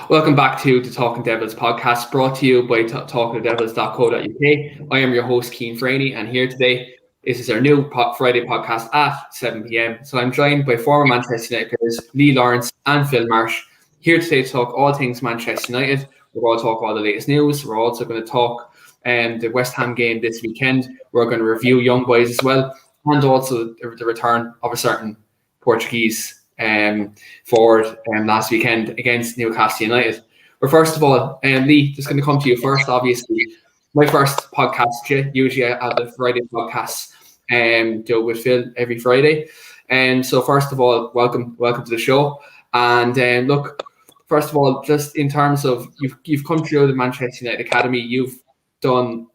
Welcome back to the Talking Devils podcast, brought to you by talkingdevils.co.uk. I am your host, Keane Franey, and here today, this is our new Friday podcast at 7 p.m. So I'm joined by former Manchester United players Lee Lawrence and Phil Marsh, here today to talk all things Manchester United. We're going to talk all the latest news. We're also going to talk the West Ham game this weekend. We're going to review Young Boys as well, and also the return of a certain Portuguese forward last weekend against Newcastle United. But first of all, Lee, just going to come to you first. Obviously, my first podcast. Usually, I have the Friday podcasts do with Phil every Friday. And so, first of all, welcome to the show. And look, first of all, just in terms of you've come through the Manchester United Academy, you've done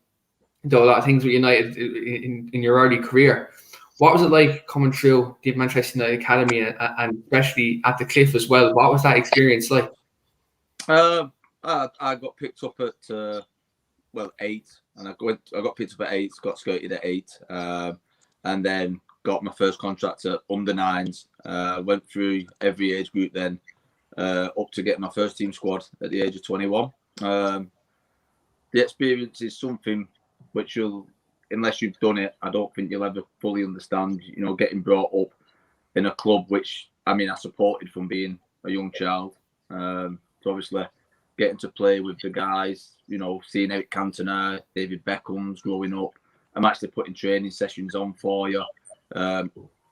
a lot of things with United in your early career. What was it like coming through the Manchester United Academy and especially at the Cliff as well? What was that experience like? I got picked up at 8, and I got picked up at 8, got scouted at 8, and then got my first contract at under 9s. Went through every age group then up to get my first team squad at the age of 21. The experience is something which unless you've done it, I don't think you'll ever fully understand, getting brought up in a club which, I supported from being a young child. So obviously getting to play with the guys, seeing Eric Cantona, David Beckham's growing up. I'm actually putting training sessions on for you.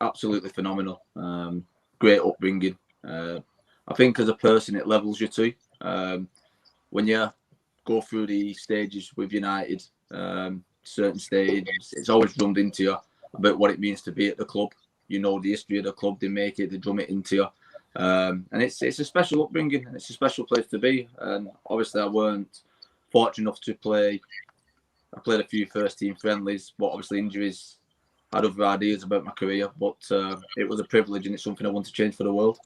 Absolutely phenomenal. Great upbringing. I think as a person, it levels you too. When you go through the stages with United, certain stages, it's always drummed into you about what it means to be at the club. The history of the club, they make it, they drum it into you. And it's a special upbringing, and it's a special place to be. And obviously I weren't fortunate enough to play. I played a few first team friendlies, but obviously injuries had other ideas about my career. But it was a privilege, and it's something I want to change for the world.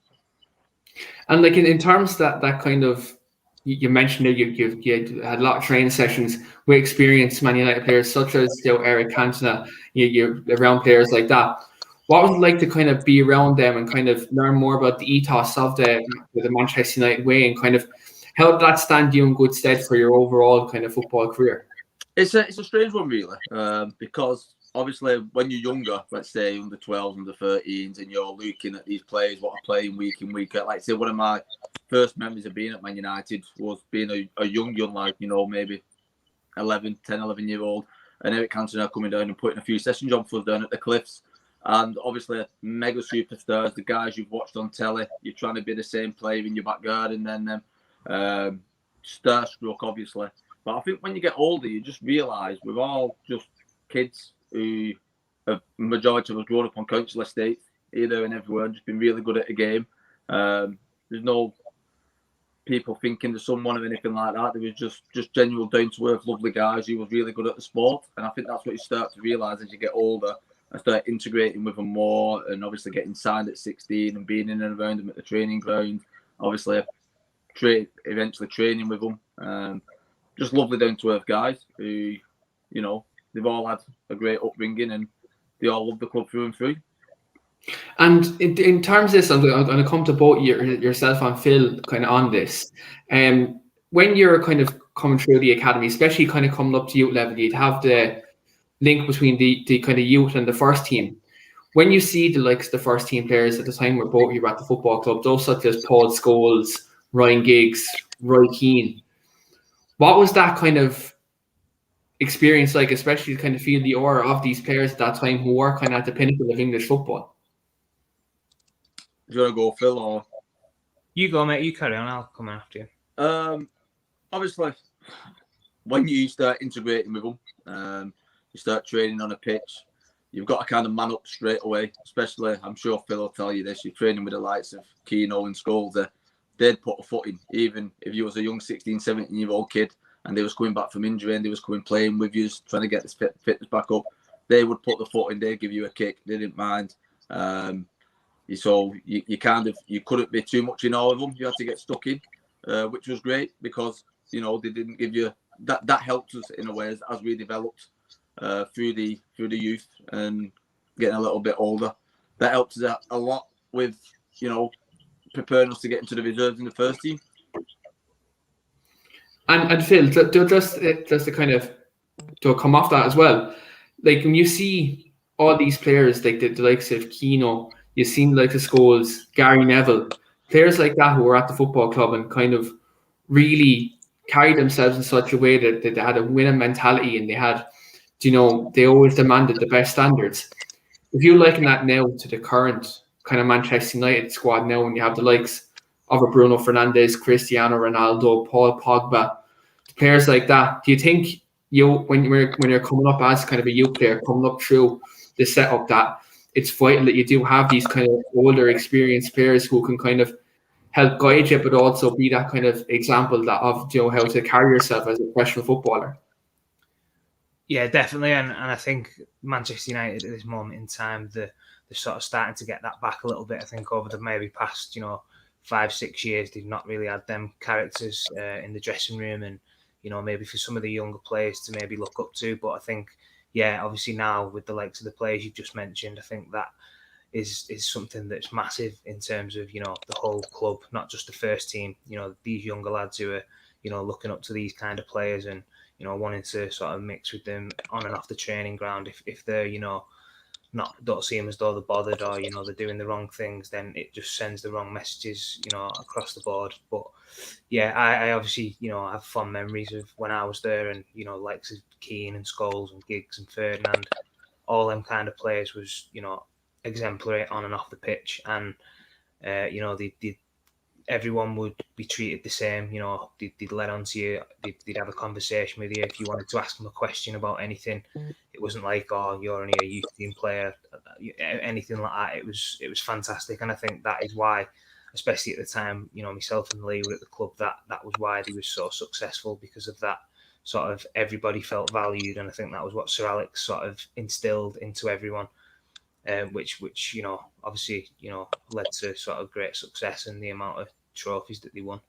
And like in terms that kind of, you mentioned that you had a lot of training sessions with experienced Man United players such as Eric Cantona, you're around players like that. What was it like to kind of be around them and kind of learn more about the ethos of the Manchester United way, and kind of how did that stand you in good stead for your overall kind of football career? It's a strange one, really, because obviously when you're younger, let's say under 12s, under 13s, and you're looking at these players, what are playing week in, week out. Like, say, one of my first memories of being at Man United was being a young lad, maybe 10, 11-year-old, and Eric Cantona coming down and putting a few sessions on for us down at the Cliffs. And obviously, mega superstars, the guys you've watched on telly, you're trying to be the same player in your back garden, and then starstruck, obviously. But I think when you get older, you just realise we're all just kids who, a majority of us grown up on council estates, here and everywhere, and just been really good at the game. There's no people thinking there's someone or anything like that. There was just genuine, down-to-earth, lovely guys who was really good at the sport. And I think that's what you start to realise as you get older and start integrating with them more, and obviously getting signed at 16 and being in and around them at the training ground. Obviously, eventually training with them. Just lovely, down-to-earth guys who, they've all had a great upbringing and they all love the club through and through. And in terms of this, I'm going to come to both yourself and Phil kind of on this. When you're kind of coming through the academy, especially kind of coming up to youth level, you'd have the link between the kind of youth and the first team. When you see the likes of the first team players at the time where both of you were at the football club, those such as Paul Scholes, Ryan Giggs, Roy Keane, what was that kind of experience like, especially to kind of feel the aura of these players at that time who were kind of at the pinnacle of English football? Do you want to go, Phil, or? You go, mate. You carry on. I'll come after you. Obviously, when you start integrating with them, you start training on a pitch, you've got to kind of man up straight away. Especially, I'm sure Phil will tell you this, you're training with the likes of Keane and Scholes. They'd put a foot in, even if you was a young 16, 17-year-old kid and they was coming back from injury and they was coming playing with you, trying to get this fitness back up. They would put the foot in, they'd give you a kick, they didn't mind. So you couldn't be too much in all of them. You had to get stuck in, which was great because, they didn't give you that helped us in a way as we developed through the youth and getting a little bit older. That helped us a lot with, preparing us to get into the reserves in the first team. And Phil, just to kind of to come off that as well, like when you see all these players, like the likes of Keane, you've seen the likes of Scholes, Gary Neville, players like that who were at the football club and kind of really carried themselves in such a way that they had a winning mentality and they had, they always demanded the best standards. If you liken that now to the current kind of Manchester United squad now, when you have the likes of a Bruno Fernandes, Cristiano Ronaldo, Paul Pogba, players like that, do you think when you're coming up as kind of a youth player, coming up through the setup, that it's vital that you do have these kind of older, experienced players who can kind of help guide you, but also be that kind of example of how to carry yourself as a professional footballer? Yeah, definitely, and I think Manchester United at this moment in time, they're sort of starting to get that back a little bit. I think over the maybe past 5-6 years, they've not really had them characters in the dressing room, and maybe for some of the younger players to maybe look up to. But I think, obviously now with the likes of the players you've just mentioned, I think that is something that's massive in terms of the whole club, not just the first team. These younger lads who are looking up to these kind of players and wanting to sort of mix with them on and off the training ground. If they're don't see them as though they're bothered or they're doing the wrong things, then it just sends the wrong messages across the board. But I obviously have fond memories of when I was there, and likes of Keane and Scholes and Giggs and Ferdinand, all them kind of players was exemplary on and off the pitch, and everyone would be treated the same. They'd let on to you, they'd have a conversation with you if you wanted to ask them a question about anything. It wasn't like, oh, you're only a youth team player, anything like that. It was fantastic, and I think that is why, especially at the time, myself and Lee were at the club, that was why they were so successful, because of that sort of everybody felt valued, and I think that was what Sir Alex sort of instilled into everyone. Which obviously led to sort of great success and the amount of trophies that they won.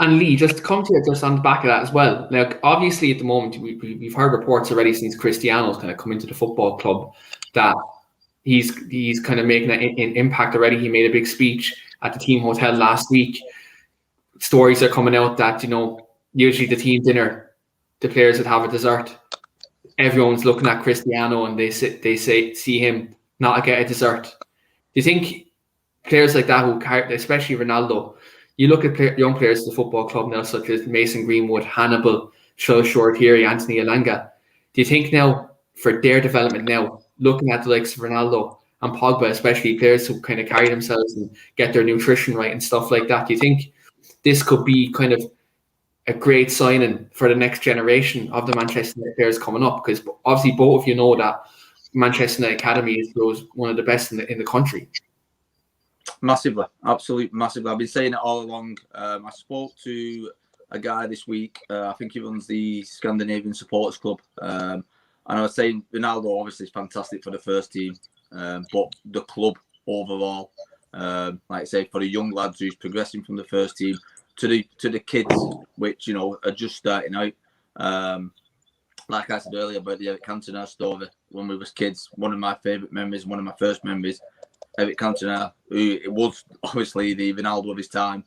And Lee, just to come to you just on the back of that as well. Now, obviously at the moment we've heard reports already since Cristiano's kind of come into the football club that he's kind of making an impact already. He made a big speech at the team hotel last week. Stories are coming out that usually the team dinner, the players would have a dessert. Everyone's looking at Cristiano and they see him not get a dessert. Do you think players like that who carry, especially Ronaldo, you look at young players at the football club now, such as Mason Greenwood, Hannibal, Shul Shortiri, Anthony Elanga, do you think now for their development now, looking at the likes of Ronaldo and Pogba, especially players who kind of carry themselves and get their nutrition right and stuff like that, do you think this could be kind of a great signing for the next generation of the Manchester United players coming up? Because obviously both of you know that Manchester United Academy is one of the best in the country. Massively, absolutely massively. I've been saying it all along. I spoke to a guy this week. I think he runs the Scandinavian Supporters Club, and I was saying Ronaldo obviously is fantastic for the first team, but the club overall, like I say, for the young lads who's progressing from the first team to the kids, which are just starting out. Like I said earlier about the Eric Cantona story, when we was kids, one of my favourite memories, one of my first memories, Eric Cantona, who it was obviously the Ronaldo of his time,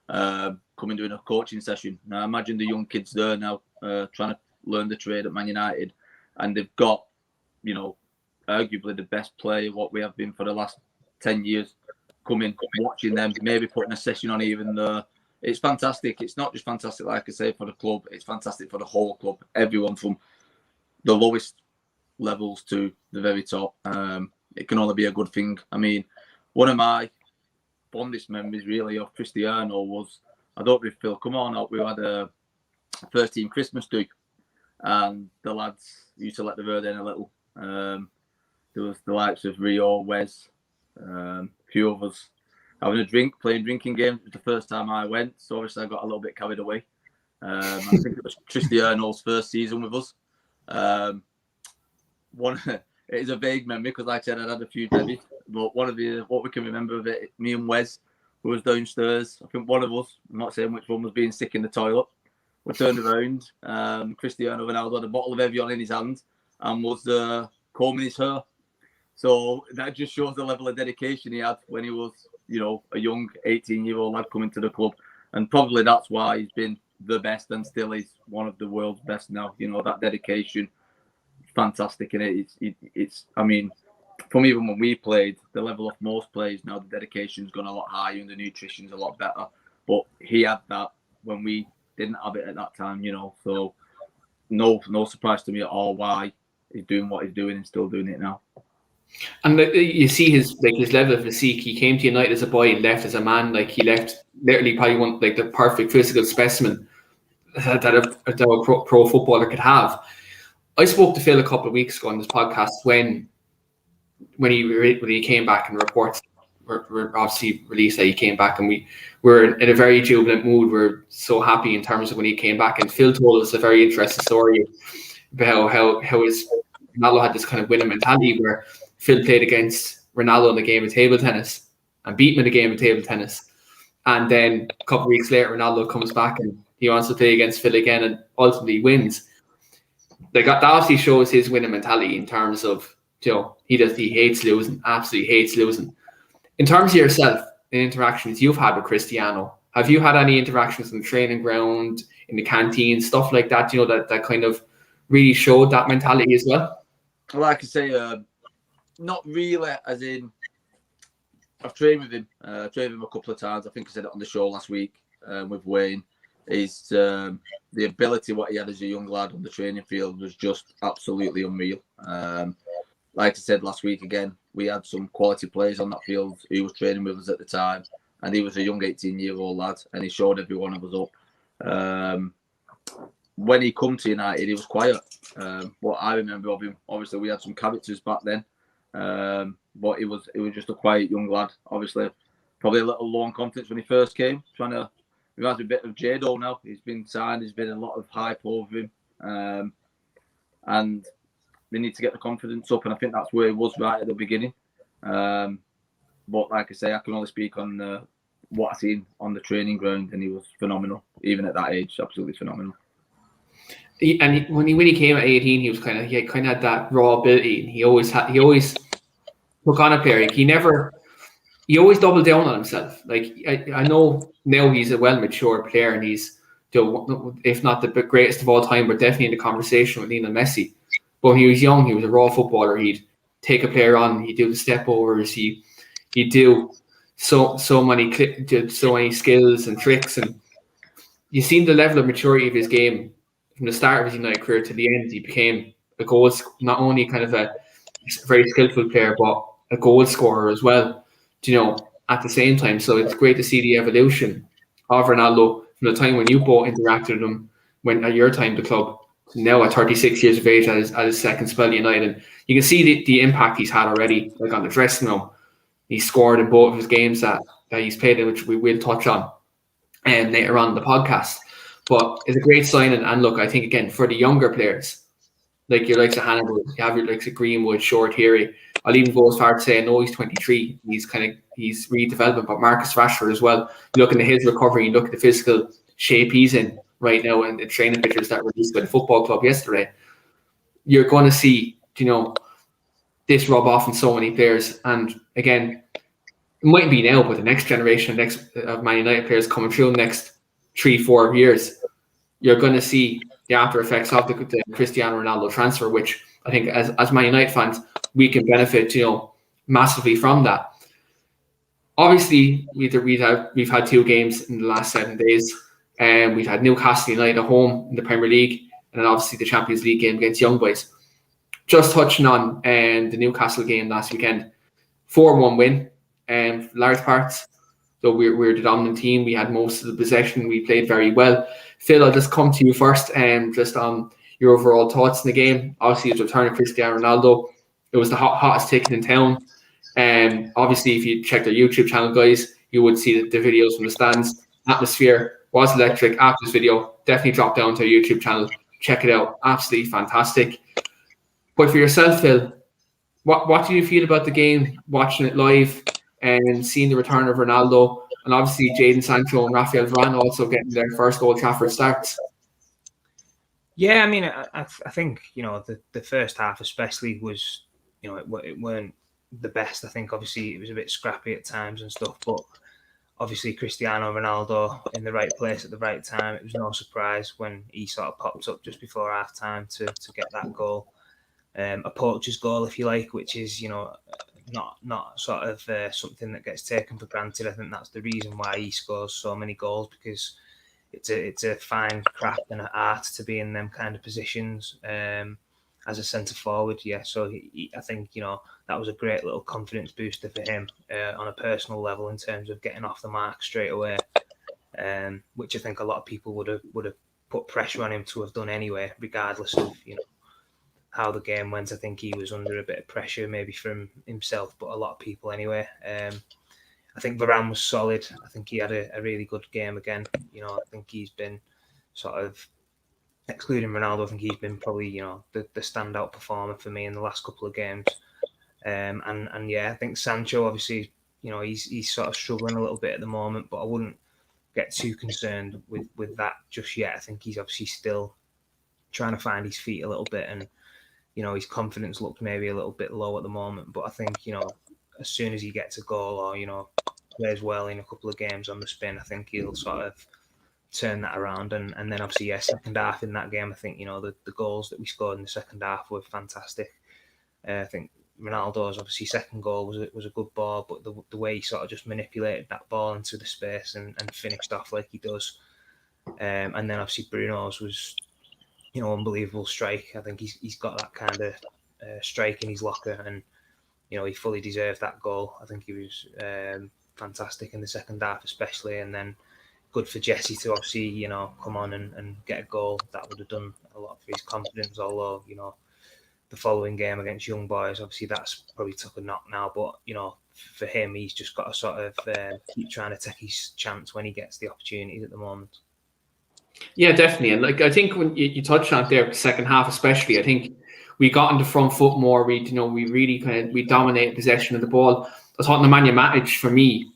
coming doing a coaching session. Now imagine the young kids there now trying to learn the trade at Man United, and they've got arguably the best player what we have been for the last 10 years coming, watching them, maybe putting a session on even there. It's fantastic. It's not just fantastic, like I say, for the club. It's fantastic for the whole club. Everyone from the lowest levels to the very top. It can only be a good thing. I mean, one of my fondest memories really of Cristiano was, I don't know if Phil come on out, we had a first team Christmas do, and the lads used to let the bird in a little. There was the likes of Rio, Wes, a few of us having a drink, playing drinking games. It was the first time I went, so obviously I got a little bit carried away. I think it was Cristiano's first season with us. It is a vague memory because, like I said, I had a few debbies. But what we can remember of it, me and Wes, who was downstairs, I think one of us, I'm not saying which one, was being sick in the toilet. We turned around, Cristiano Ronaldo had a bottle of Evian in his hand and was combing his hair. So that just shows the level of dedication he had when he was, a young 18-year-old lad coming to the club. And probably that's why he's been the best and still is one of the world's best now. You know, that dedication, fantastic. And it's I mean, from even when we played, the level of most players now, the dedication's gone a lot higher and the nutrition's a lot better. But he had that when we didn't have it at that time, you know. So no surprise to me at all why he's doing what he's doing and still doing it now. And you see his level of physique. He came to United as a boy and left as a man. Like, he left literally probably one, like, the perfect physical specimen that a pro footballer could have. I spoke to Phil a couple of weeks ago on this podcast when he came back, and reports were obviously released that he came back, and we were in a very jubilant mood. We're so happy in terms of when he came back, and Phil told us a very interesting story about how his Ronaldo had this kind of winning mentality where Phil played against Ronaldo in a game of table tennis and beat him in a game of table tennis. And then a couple of weeks later, Ronaldo comes back and he wants to play against Phil again and ultimately wins. Like, that obviously shows his winning mentality in terms of, you know, he hates losing, absolutely hates losing. In terms of yourself and interactions you've had with Cristiano, have you had any interactions in the training ground, in the canteen, stuff like that, you know, that kind of really showed that mentality as well? Like I say, not really, as in, I've trained with him. Trained with him a couple of times. I think I said it on the show last week with Wayne. Is the ability what he had as a young lad on the training field was just absolutely unreal. Like I said last week again, we had some quality players on that field who was training with us at the time, and he was a young 18-year-old lad, and he showed every one of us up. When he come to United, he was quiet. What I remember of him, obviously we had some characters back then, but it was just a quiet young lad. Obviously, probably a little low on confidence when he first came. Reminds me a bit of Jado now. He's been signed. There's been a lot of hype over him, and they need to get the confidence up. And I think that's where he was right at the beginning. But like I say, I can only speak on what I seen on the training ground, and he was phenomenal, even at that age, absolutely phenomenal. When he came at 18, he kind of had that raw ability, and he always took on a player. Like, he always doubled down on himself. Like, I know now he's a well matured player, and he's, you know, if not the greatest of all time, but definitely in the conversation with Lionel Messi. But when he was young, he was a raw footballer. He'd take a player on, he'd do the step overs, he'd do so many skills and tricks, and you seen the level of maturity of his game from the start of his United career to the end. He became a goal, not only kind of a very skillful player, but a goal scorer as well, you know, at the same time. So it's great to see the evolution of Ronaldo from the time when you both interacted with him when at your time at the club, now at 36 years of age at his second spell at United. And you can see the impact he's had already, like on the dressing room. He scored in both of his games that he's played in, which we will touch on later on in the podcast. But it's a great sign. And look, I think, again, for the younger players, like your likes of Hannibal, you have your likes of Greenwood, Short, Heary. I'll even go as far to say, I know he's 23. He's redeveloping, but Marcus Rashford as well. You look into his recovery, you look at the physical shape he's in right now, and the training pictures that were released by the football club yesterday. You're going to see, you know, this rub off in so many players. And again, it mightn't be now, but the next generation of Man United players coming through in the next 3-4 years, you're going to see the after effects of the Cristiano Ronaldo transfer, which I think as Man United fans, we can benefit, you know, massively from that. Obviously, we've had 2 games in the last 7 days, and we've had Newcastle United at home in the Premier League, and then obviously the Champions League game against Young Boys. Just touching on the Newcastle game last weekend, 4-1 win, large parts. So we're the dominant team. We had most of the possession. We played very well. Phil, I'll just come to you first, just on your overall thoughts in the game. Obviously, it's return of Cristiano Ronaldo. It was the hottest ticket in town. Obviously, if you check their YouTube channel, guys, you would see the videos from the stands. Atmosphere was electric. After this video, definitely drop down to our YouTube channel. Check it out. Absolutely fantastic. But for yourself, Phil, what do you feel about the game, watching it live and seeing the return of Ronaldo, and obviously Jadon Sancho and Rafael Varane also getting their first Old Trafford starts? Yeah, I mean, I think, you know, the first half especially was, you know, it weren't the best. I think obviously it was a bit scrappy at times and stuff, but obviously Cristiano Ronaldo in the right place at the right time. It was no surprise when he sort of popped up just before half time to get that goal. A poacher's goal, if you like, which is, not sort of something that gets taken for granted. I think that's the reason why he scores so many goals, because it's a fine craft and an art to be in them kind of positions as a centre forward. Yeah, so I think that was a great little confidence booster for him on a personal level in terms of getting off the mark straight away, which I think a lot of people would have put pressure on him to have done anyway, regardless of how the game went. I think he was under a bit of pressure, maybe from himself, but a lot of people anyway. I think Varane was solid. I think he had a really good game again. I think he's been sort of, excluding Ronaldo, I think he's been probably, the standout performer for me in the last couple of games. And yeah, I think Sancho, obviously, he's sort of struggling a little bit at the moment, but I wouldn't get too concerned with that just yet. I think he's obviously still trying to find his feet a little bit, and his confidence looked maybe a little bit low at the moment. But I think as soon as he gets a goal or plays well in a couple of games on the spin, I think he'll sort of turn that around. And then obviously, second half in that game, I think the goals that we scored in the second half were fantastic. I think Ronaldo's obviously second goal was a good ball, but the way he sort of just manipulated that ball into the space and finished off like he does. And then obviously Bruno's was unbelievable strike. I think he's got that kind of strike in his locker, and he fully deserved that goal. I think he was fantastic in the second half especially, and then good for Jesse to obviously come on and get a goal. That would have done a lot for his confidence, although the following game against Young Boys, obviously that's probably took a knock now, but for him, he's just got to sort of keep trying to take his chance when he gets the opportunities at the moment. Yeah, definitely. And I think when you touched on it there, second half especially, I think we got on the front foot more. We really we dominated possession of the ball. I thought Nemanja Matic, for me,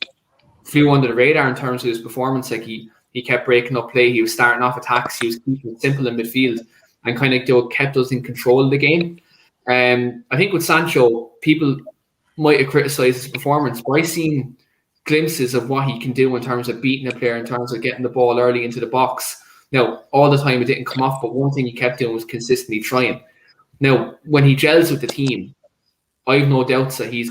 flew under the radar in terms of his performance. Like he kept breaking up play. He was starting off attacks. He was keeping it simple in midfield and kind of kept us in control of the game. I think with Sancho, people might have criticised his performance, but I've seen glimpses of what he can do in terms of beating a player, in terms of getting the ball early into the box. Now, all the time it didn't come off, but one thing he kept doing was consistently trying. Now, when he gels with the team, I have no doubts that he is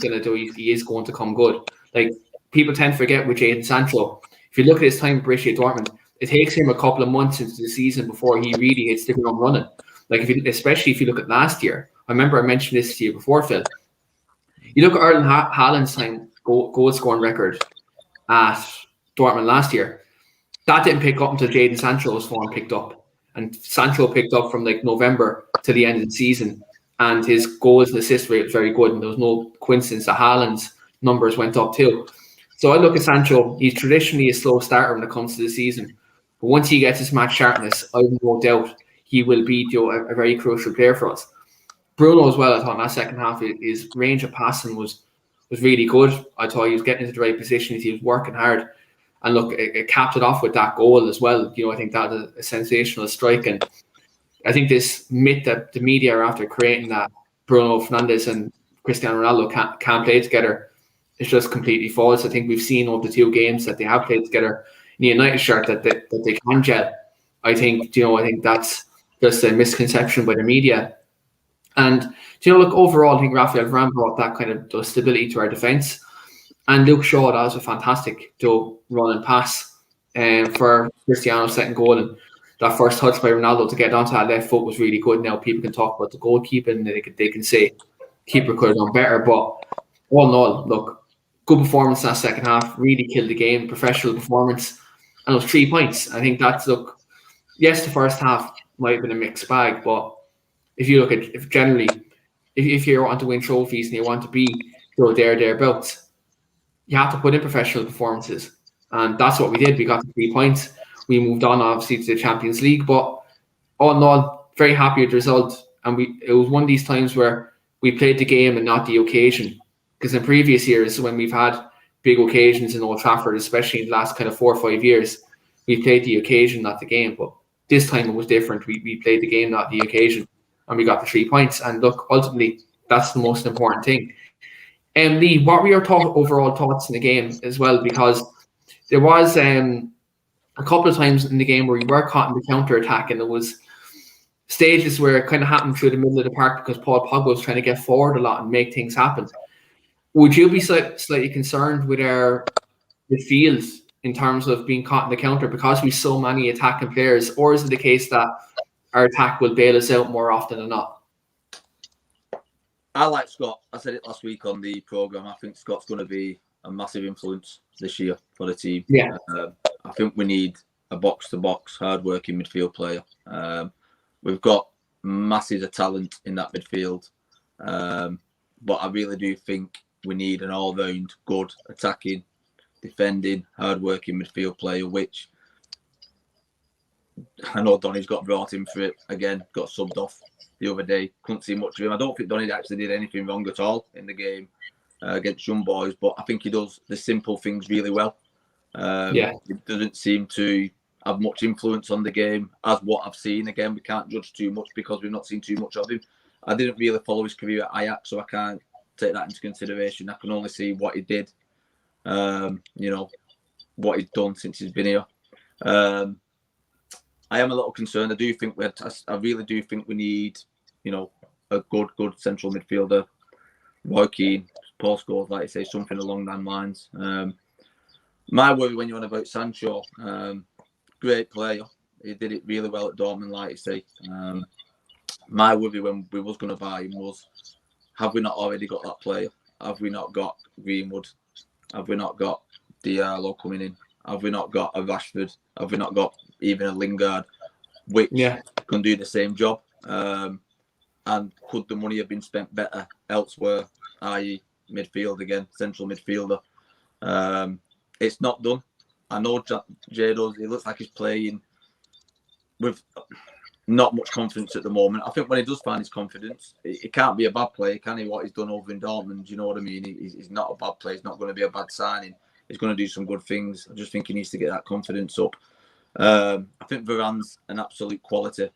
going to come good. Like, people tend to forget with Jadon Sancho, if you look at his time at Borussia Dortmund, it takes him a couple of months into the season before he really hits the ground running. Like, especially if you look at last year. I remember I mentioned this to you before, Phil. You look at Erling Haaland's time goal scoring record at Dortmund last year. That didn't pick up until Jadon Sancho's form picked up. And Sancho picked up from like November to the end of the season. And his goals and assist rate was very good. And there was no coincidence that Haaland's numbers went up too. So I look at Sancho, he's traditionally a slow starter when it comes to the season. But once he gets his match sharpness, I have no doubt he will be a very crucial player for us. Bruno as well, I thought in that second half, his range of passing was really good. I thought he was getting into the right positions. He was working hard. And look, it capped it off with that goal as well. I think that was a sensational strike. And I think this myth that the media are after creating, that Bruno Fernandes and Cristiano Ronaldo can't play together, is just completely false. I think we've seen over the two games that they have played together in the United shirt that they can gel. I think that's just a misconception by the media. And look, overall, I think Rafael Varane brought that kind of stability to our defence. And Luke Shaw, that was a fantastic run and pass for Cristiano's second goal. And that first touch by Ronaldo to get onto that left foot was really good. Now people can talk about the goalkeeping, they can say keeper could have done better. But all in all, look, good performance in that second half, really killed the game, professional performance. And it was 3 points. I think that's, look, yes, the first half might have been a mixed bag, but if you look at, if you want to win trophies and you want to be thereabouts, you have to put in professional performances. And that's what we did. We got the 3 points. We moved on, obviously, to the Champions League. But all in all, very happy with the result. And it was one of these times where we played the game and not the occasion. Because in previous years, when we've had big occasions in Old Trafford, especially in the last kind of 4 or 5 years, we played the occasion, not the game. But this time it was different. We played the game, not the occasion. And we got the 3 points. And look, ultimately, that's the most important thing. Lee, what were your overall thoughts in the game as well? Because there was a couple of times in the game where we were caught in the counter attack, and there was stages where it kind of happened through the middle of the park because Paul Pogba was trying to get forward a lot and make things happen. Would you be slightly concerned with our midfield in terms of being caught in the counter because we so many attacking players, or is it the case that our attack will bail us out more often than not? I like Scott. I said it last week on the programme. I think Scott's going to be a massive influence this year for the team. Yeah. I think we need a box-to-box, hard-working midfield player. We've got masses of talent in that midfield. But I really do think we need an all-round, good, attacking, defending, hard-working midfield player, which I know Donny's got brought in for it. Again, got subbed off the other day. Couldn't see much of him. I don't think Donny actually did anything wrong at all in the game against young boys, but I think he does the simple things really well. It doesn't seem to have much influence on the game as what I've seen. Again, we can't judge too much because we've not seen too much of him. I didn't really follow his career at Ajax, so I can't take that into consideration. I can only see what he did, what he's done since he's been here. I am a little concerned. I really do think we need, a good central midfielder. Roy Keane, Paul Scholes, like you say, something along those lines. My worry when you're on about Sancho, great player. He did it really well at Dortmund, like you say. My worry when we was going to buy him was, have we not already got that player? Have we not got Greenwood? Have we not got Diallo coming in? Have we not got a Rashford? Have we not got even a Lingard, which can do the same job? And could the money have been spent better elsewhere, i.e. midfield again, central midfielder? It's not done. I know Jado's, he looks like he's playing with not much confidence at the moment. I think when he does find his confidence, it can't be a bad player, can he? What he's done over in Dortmund, you know what I mean? He's not a bad player. He's not going to be a bad signing. He's going to do some good things. I just think he needs to get that confidence up. I think Varane's an absolute quality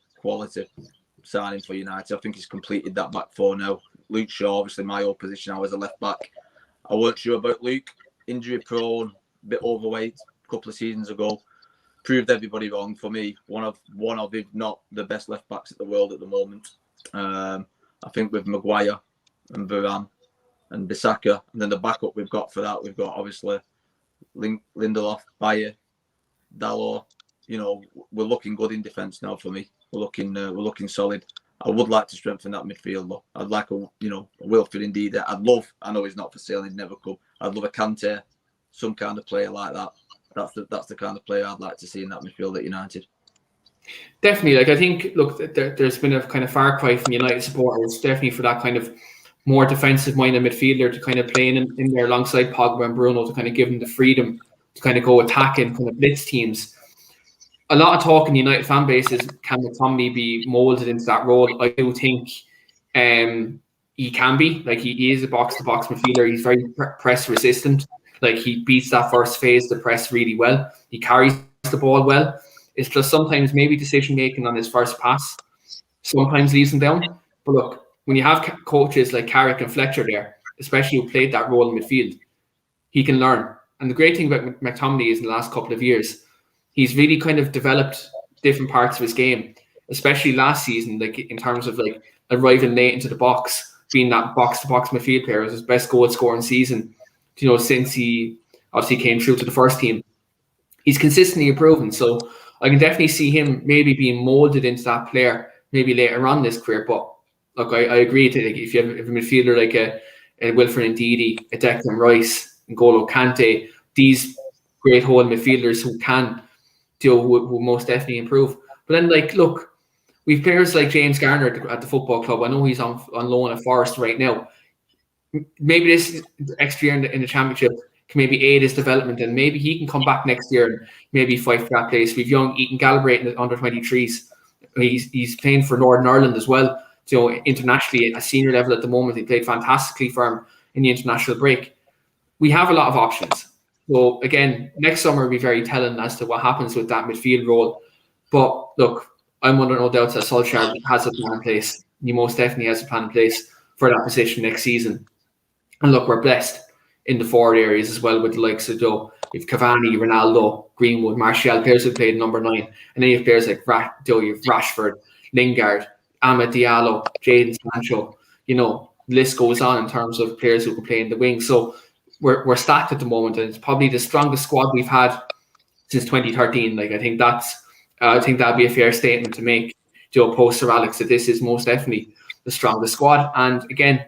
signing for United. I think he's completed that back four now. Luke Shaw, obviously my old position, I was a left back. I weren't sure about Luke. Injury prone, a bit overweight a couple of seasons ago. Proved everybody wrong for me. One of, if not the best left backs at the world at the moment. I think with Maguire and Varane and Bissaka, and then the backup we've got for that, we've got obviously Lindelof, Bayer, Dalot. We're looking good in defence now for me. We're looking solid. I would like to strengthen that midfield though. I'd like a Wilfred indeed. I know he's not for sale, he'd never come. I'd love a Kante, some kind of player like that. That's the kind of player I'd like to see in that midfield at United. Definitely. I think, there's been a kind of far cry from United supporters, definitely for that kind of more defensive-minded midfielder to kind of play in there alongside Pogba and Bruno to kind of give them the freedom to kind of go attacking, kind of blitz teams. A lot of talk in the United fan base is, can McTominay be moulded into that role? I do think he can be. Like, he is a box-to-box midfielder. He's very press-resistant. Like, he beats that first phase, the press, really well. He carries the ball well. It's just sometimes maybe decision-making on his first pass sometimes leaves him down. But look, when you have coaches like Carrick and Fletcher there, especially who played that role in midfield, he can learn. And the great thing about McTominay is in the last couple of years, he's really kind of developed different parts of his game, especially last season, like in terms of like arriving late into the box, being that box-to-box midfield player. It was his best goal-scoring season, since he obviously came through to the first team. He's consistently improving, so I can definitely see him maybe being moulded into that player maybe later on in his career. But look, I agree that if you have a midfielder like a Wilfred Ndidi, a Declan Rice, N'Golo Kante, these great whole midfielders who can will most definitely improve. But then, look, we've players like James Garner at the football club. I know he's on loan at Forest right now. Maybe this extra year in the championship can maybe aid his development, and maybe he can come back next year and maybe fight for that place. We've young Ethan Galbraith in the under-23s. He's playing for Northern Ireland as well. Internationally at a senior level at the moment, he played fantastically for him in the international break. We have a lot of options. So again, next summer will be very telling as to what happens with that midfield role. But look, I'm under no doubt that Solskjaer has a plan in place. He most definitely has a plan in place for that position next season. And look, we're blessed in the forward areas as well with the likes of You've Cavani, Ronaldo, Greenwood, Martial, players who played number 9, and then you have players like you've Rashford, Lingard, Amad Diallo, Jadon Sancho. The list goes on in terms of players who can play in the wing. So we're stacked at the moment, and it's probably the strongest squad we've had since 2013. Like, I think that'd be a fair statement to make, post Sir Alex, that this is most definitely the strongest squad. And again,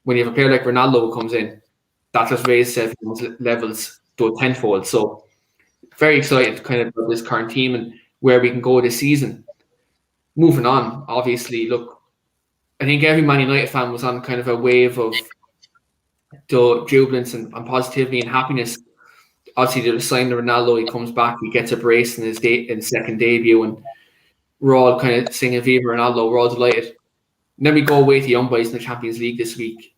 when you have a player like Ronaldo who comes in, that just raises everyone's levels to a tenfold. So very excited kind of about this current team and where we can go this season. Moving on, obviously, look, I think every Man United fan was on kind of a wave of jubilance and positivity and happiness. Obviously, they signed Ronaldo. He comes back, he gets a brace in his second debut, and we're all kind of singing Viva Ronaldo. We're all delighted. And then we go away to Young Boys in the Champions League this week.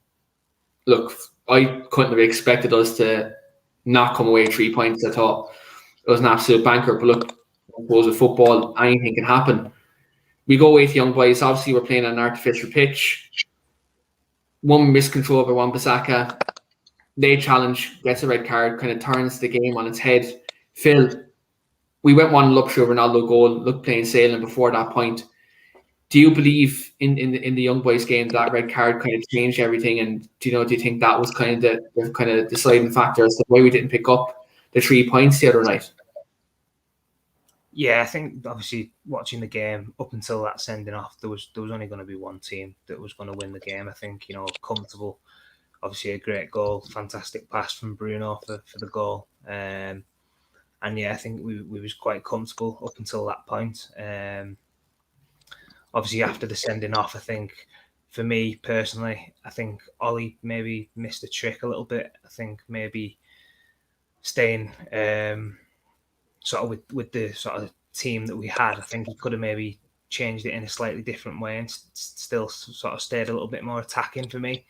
Look, I couldn't have expected us to not come away 3 points. I thought it was an absolute banker. But look, I suppose with football, anything can happen. We go away to Young Boys. Obviously, we're playing on an artificial pitch. One miscontrol by Wan-Bissaka. They challenge, gets a red card, kind of turns the game on its head. Phil, we went 1-0 up through a Ronaldo goal, looked plain sailing before that point. Do you believe in the Young Boys game that red card kind of changed everything? And do you think that was kind of the kind of deciding factor as to why we didn't pick up the 3 points the other night? Yeah, I think obviously watching the game up until that sending off, there was only going to be one team that was going to win the game. I think, comfortable. Obviously a great goal, fantastic pass from Bruno for the goal. And yeah, I think we was quite comfortable up until that point. Obviously after the sending off, I think for me personally, I think Ollie maybe missed a trick a little bit. I think maybe staying sort of with the sort of team that we had, I think he could have maybe changed it in a slightly different way and still sort of stayed a little bit more attacking for me.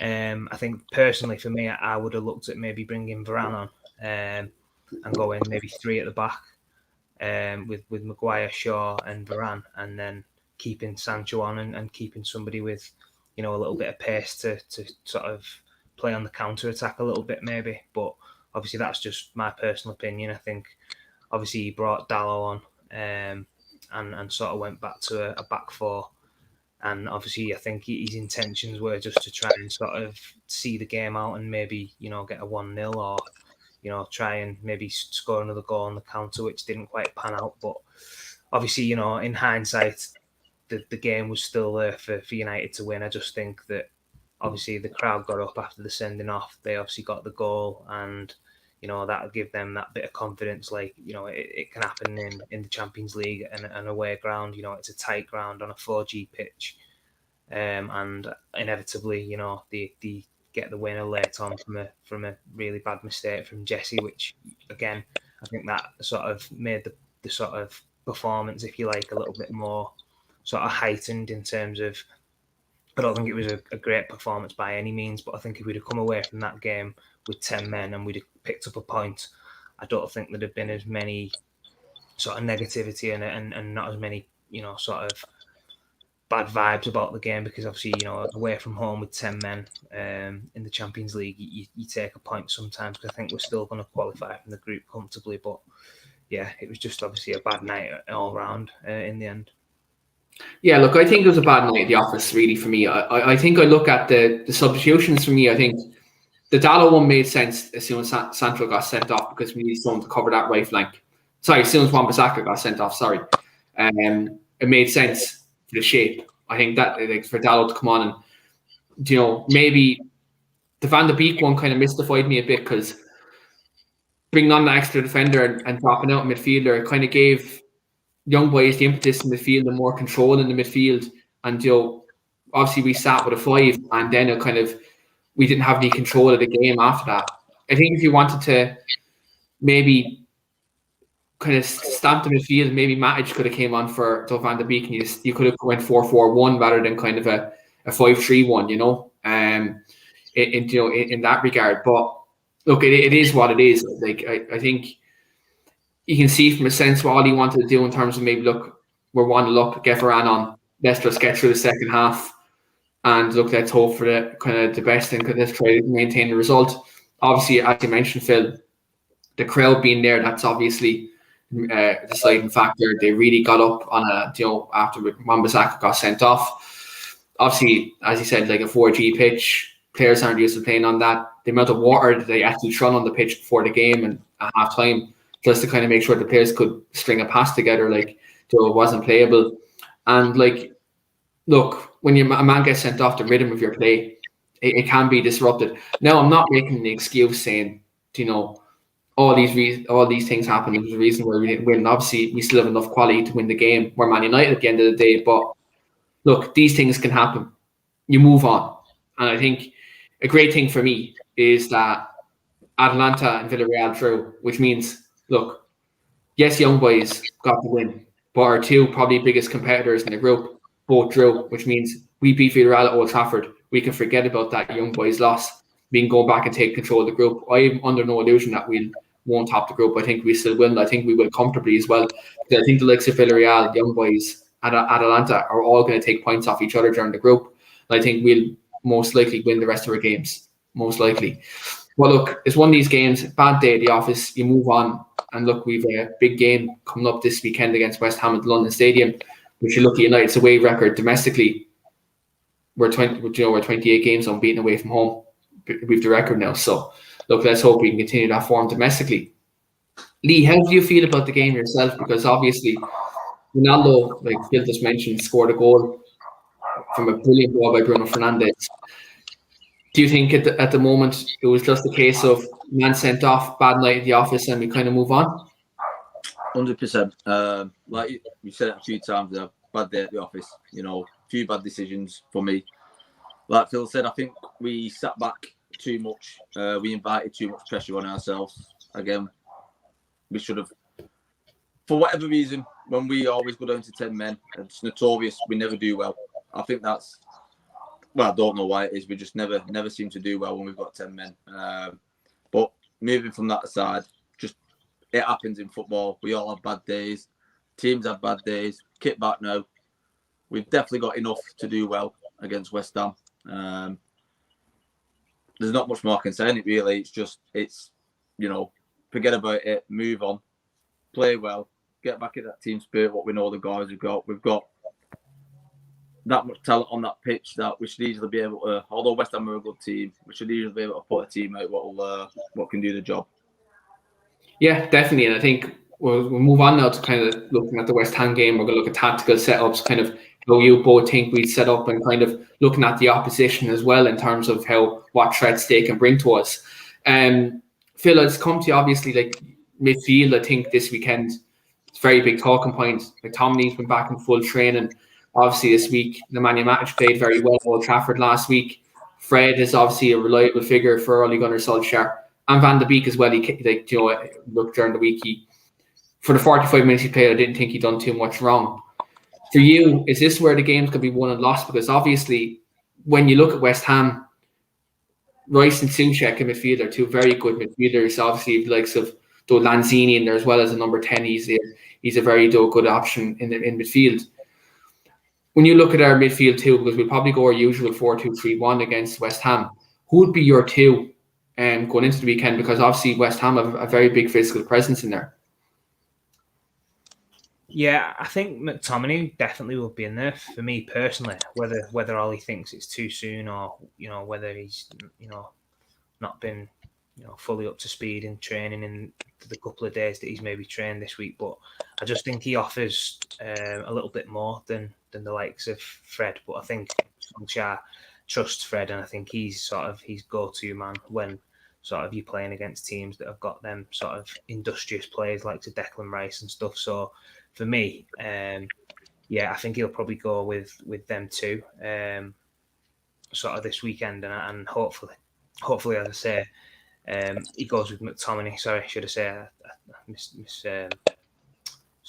I think personally for me, I would have looked at maybe bringing Varane on and going maybe 3 at the back with Maguire, Shaw and Varane, and then keeping Sancho on and keeping somebody with, a little bit of pace to sort of play on the counter attack a little bit maybe. But obviously that's just my personal opinion. I think obviously he brought Dalot on and sort of went back to a back 4. And obviously, I think his intentions were just to try and sort of see the game out and maybe, get a 1-0 or, try and maybe score another goal on the counter, which didn't quite pan out. But obviously, in hindsight, the game was still there for United to win. I just think that obviously the crowd got up after the sending off. They obviously got the goal and, that'll give them that bit of confidence. Like, it can happen in the Champions League and an away ground. It's a tight ground on a 4G pitch. And inevitably, they get the winner late on from a really bad mistake from Jesse, which, again, I think that sort of made the sort of performance, if you like, a little bit more sort of heightened in terms of, I don't think it was a great performance by any means, but I think if we'd have come away from that game with 10 men and we'd have picked up a point, I don't think there'd have been as many sort of negativity and not as many, sort of bad vibes about the game, because obviously, away from home with 10 men in the Champions League, you take a point sometimes. I think we're still going to qualify from the group comfortably, but yeah, it was just obviously a bad night all round in the end. Yeah, look, I think it was a bad night at the office, really, for me. I think I look at the substitutions for me. I think the Dalot one made sense as soon as Sancho got sent off, because we needed someone to cover that right flank. Sorry, as soon as Wan-Bissaka got sent off, it made sense for the shape. I think that, like, for Dalot to come on and, maybe the Van de Beek one kind of mystified me a bit, because bringing on the extra defender and dropping out a midfielder kind of gave Young Boys the impetus in the midfield and more control in the midfield. And, obviously we sat with a 5, and then we didn't have any control of the game after that. I think if you wanted to maybe kind of stamp the midfield, maybe Matic could have came on for Van de Beek, and you could have went 4-4-1 rather than kind of a 5-3-1, in that regard. But look, it is what it is. Like, I think you can see from a sense what all he wanted to do in terms of maybe, look, we're 1-0 up, get Varane on, let's just get through the second half, and look, let's hope for the kind of the best, and let's try to maintain the result. Obviously, as you mentioned, Phil, the crowd being there, that's obviously the deciding factor. They really got up on after Wan-Bissaka got sent off. Obviously, as you said, like a 4G pitch, players aren't used to playing on that. The amount of water that they actually thrown on the pitch before the game and at half time, just to kind of make sure the players could string a pass together, like, it wasn't playable. And like, look, when a man gets sent off, the rhythm of your play, it can be disrupted. Now, I'm not making an excuse saying, all these things happen. There's a reason why we didn't win. Obviously, we still have enough quality to win the game. We're Man United at the end of the day. But look, these things can happen. You move on. And I think a great thing for me is that Atalanta and Villarreal drew, which means, look, yes, Young Boys got the win, but our two probably biggest competitors in the group both drew, which means we beat Villarreal at Old Trafford. We can forget about that Young Boys loss. We can go back and take control of the group. I'm under no illusion that we won't top the group. I think we still will. I think we will comfortably as well. Because I think the likes of Villarreal, Young Boys, and Atalanta are all going to take points off each other during the group. And I think we'll most likely win the rest of our games. Most likely. Well, look, it's one of these games. Bad day at the office. You move on. And look, we've a big game coming up this weekend against West Ham at the London Stadium. Which you look at United's away record domestically. We're 28 games unbeaten away from home. We've the record now. So, look, let's hope we can continue that form domestically. Lee, how do you feel about the game yourself? Because obviously, Ronaldo, like Phil just mentioned, scored a goal from a brilliant ball by Bruno Fernandes. Do you think at the moment it was just a case of man sent off, bad night at the office, and we kind of move on? 100%. Like you said it a few times, a bad day at the office. A few bad decisions for me. Like Phil said, I think we sat back too much. We invited too much pressure on ourselves. Again, we should have, for whatever reason, when we always go down to 10 men, it's notorious. We never do well. I think that's, I don't know why it is. We just never seem to do well when we've got 10 men. But moving from that aside, it happens in football. We all have bad days. Teams have bad days. Kick back now. We've definitely got enough to do well against West Ham. There's not much more I can say in it, really. It's forget about it, move on, play well, get back at that team spirit, what we know the guys have got. We've got that much talent on that pitch that we should easily be able to, although West Ham are a good team, we should easily be able to put a team out what can do the job. Yeah, definitely. And I think we'll move on now to kind of looking at the West Ham game. We're going to look at tactical setups, kind of how you both think we'd set up, and kind of looking at the opposition as well in terms of what threats they can bring to us. Phil, it's come to obviously like midfield. I think this weekend it's a very big talking point. Like Tomlin's been back in full training. Obviously this week, the Man United played very well at Old Trafford last week. Fred is obviously a reliable figure for Ole Gunnar Solskjaer. And Van de Beek as well. Look, during the week, for the 45 minutes he played, I didn't think he'd done too much wrong. For you, is this where the game's going to be won and lost? Because obviously, when you look at West Ham, Rice and Souček in midfield are two very good midfielders. Obviously, the likes of Lanzini in there as well as a number 10. He's a very good option in midfield. When you look at our midfield too, because we'll probably go our usual 4-2-3-1 against West Ham, who would be your two going into the weekend? Because obviously West Ham have a very big physical presence in there. Yeah, I think McTominay definitely will be in there for me personally. Whether Ollie thinks it's too soon or whether he's not been fully up to speed in training in the couple of days that he's maybe trained this week, but I just think he offers a little bit more than the likes of Fred. But I think Solskjaer trusts Fred, and I think he's sort of his go-to man when sort of you're playing against teams that have got them sort of industrious players like to Declan Rice and stuff. So for me, I think he'll probably go with them too, sort of this weekend, and hopefully, as I say, he goes with McTominay. Sorry, should I say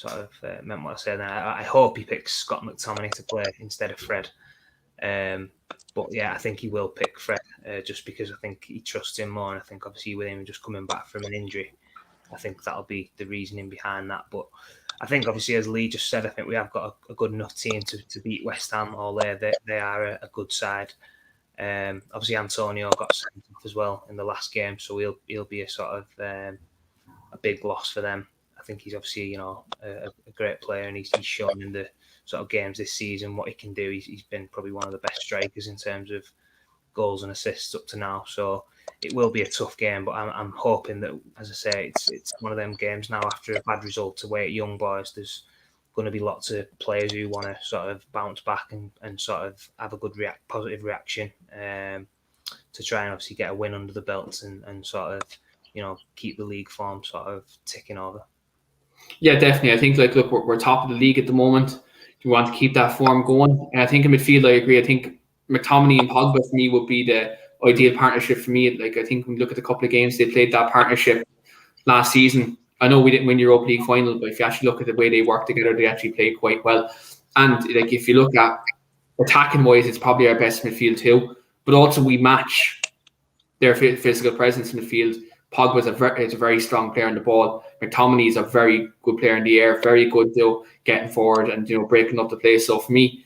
I meant what I said. I hope he picks Scott McTominay to play instead of Fred. But yeah, I think he will pick Fred just because I think he trusts him more, and I think obviously with him just coming back from an injury, I think that'll be the reasoning behind that. But I think obviously, as Lee just said, I think we have got a good enough team to beat West Ham. They are a good side. Obviously Antonio got sent off as well in the last game, so he'll be a sort of a big loss for them. I think he's obviously, a great player, and he's shown in the sort of games this season what he can do. He's been probably one of the best strikers in terms of goals and assists up to now. So it will be a tough game, but I'm hoping that, as I say, it's one of them games now after a bad result away at Young Boys. There's going to be lots of players who want to sort of bounce back and sort of have a good positive reaction to try and obviously get a win under the belts and sort of, keep the league form sort of ticking over. Yeah, definitely. I think, look, we're top of the league at the moment. We want to keep that form going. And I think in midfield, I agree. I think McTominay and Pogba for me would be the ideal partnership for me. Like, I think when you look at the couple of games they played that partnership last season, I know we didn't win the Europa League final, but if you actually look at the way they work together, they actually played quite well. And like, if you look at attacking wise, it's probably our best midfield too. But also we match their physical presence in the field. Pogba is a very strong player on the ball. McTominay is a very good player in the air, very good though getting forward and breaking up the play. So for me,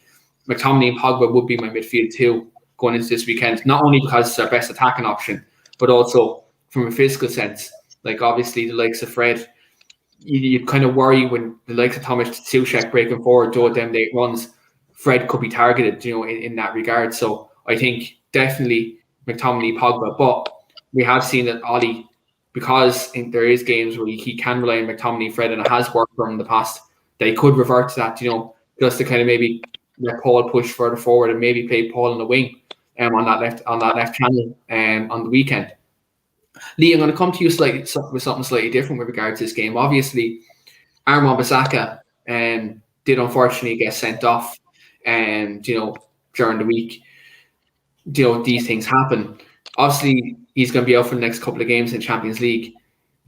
McTominay and Pogba would be my midfield too going into this weekend. Not only because it's our best attacking option, but also from a physical sense. Like, obviously the likes of Fred, you kind of worry when the likes of Tomáš Souček breaking forward, do them late runs. Fred could be targeted, in that regard. So I think definitely McTominay, Pogba, but we have seen that Ollie, because there is games where he can rely on McTominay, Fred, and it has worked for him in the past, they could revert to that, just to kind of maybe let Paul push further forward and maybe play Paul on the wing on that left channel on the weekend. Lee, I'm going to come to you with something slightly different with regards to this game. Obviously, Aaron Wan-Bissaka did unfortunately get sent off during the week. These things happen. Obviously, he's going to be out for the next couple of games in Champions League.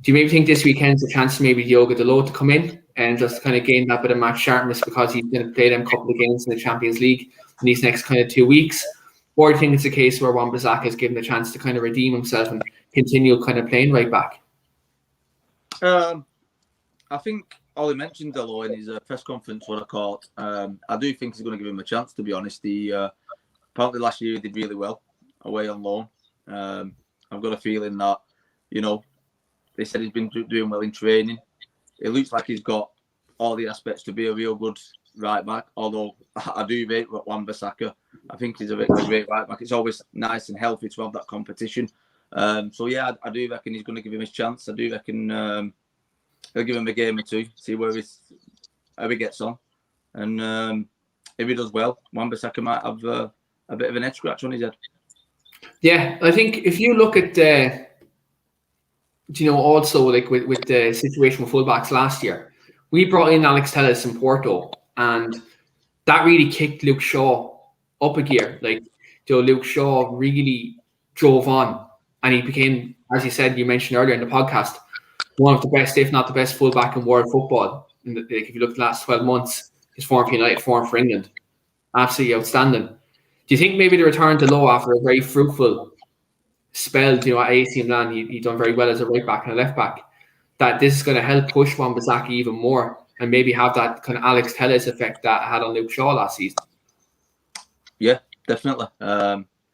Do you maybe think this weekend's a chance for maybe Diogo Dalot to come in and just kind of gain that bit of match sharpness because he's going to play them couple of games in the Champions League in these next kind of 2 weeks? Or do you think it's a case where Wan-Bissaka is given a chance to kind of redeem himself and continue kind of playing right back? I think Ollie mentioned Dalot in his press conference, what I caught. I do think he's going to give him a chance, to be honest. He apparently last year he did really well away on loan. I've got a feeling that, they said he's been doing well in training. It looks like he's got all the aspects to be a real good right back, although I do rate Wan-Bissaka. I think he's a great right back. It's always nice and healthy to have that competition. So yeah, I do reckon he's going to give him his chance. I do reckon he'll give him a game or two, see how he gets on. And if he does well, Wan-Bissaka might have a bit of an head scratch on his head. Yeah, I think if you look at also like with the situation with fullbacks last year, we brought in Alex Telles in Porto, and that really kicked Luke Shaw up a gear. Like, Luke Shaw really drove on, and he became, as you said, you mentioned earlier in the podcast, one of the best, if not the best, fullback in world football. If you look at the last 12 months, his form for United, form for England, absolutely outstanding. Do you think maybe the return to Lowe after a very fruitful spell, at AC Milan, he done very well as a right back and a left back, that this is going to help push Wan-Bissaka even more and maybe have that kind of Alex Telles effect that had on Luke Shaw last season? Yeah, definitely.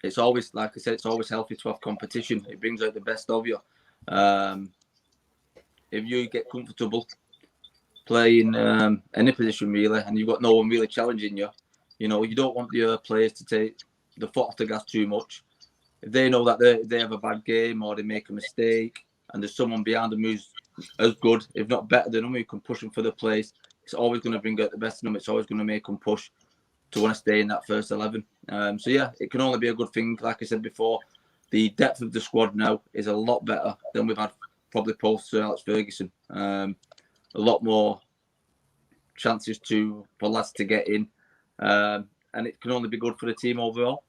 It's always, like I said, it's always healthy to have competition. It brings out the best of you. If you get comfortable playing any position really, and you've got no one really challenging you, you don't want your players to take the foot off the gas too much. If they know that they have a bad game or they make a mistake and there's someone behind them who's as good, if not better than them, who can push them for the place, it's always going to bring out the best in them. It's always going to make them push to want to stay in that first 11. So yeah, it can only be a good thing. Like I said before, the depth of the squad now is a lot better than we've had probably post Sir Alex Ferguson. A lot more chances for lads to get in. And it can only be good for the team overall.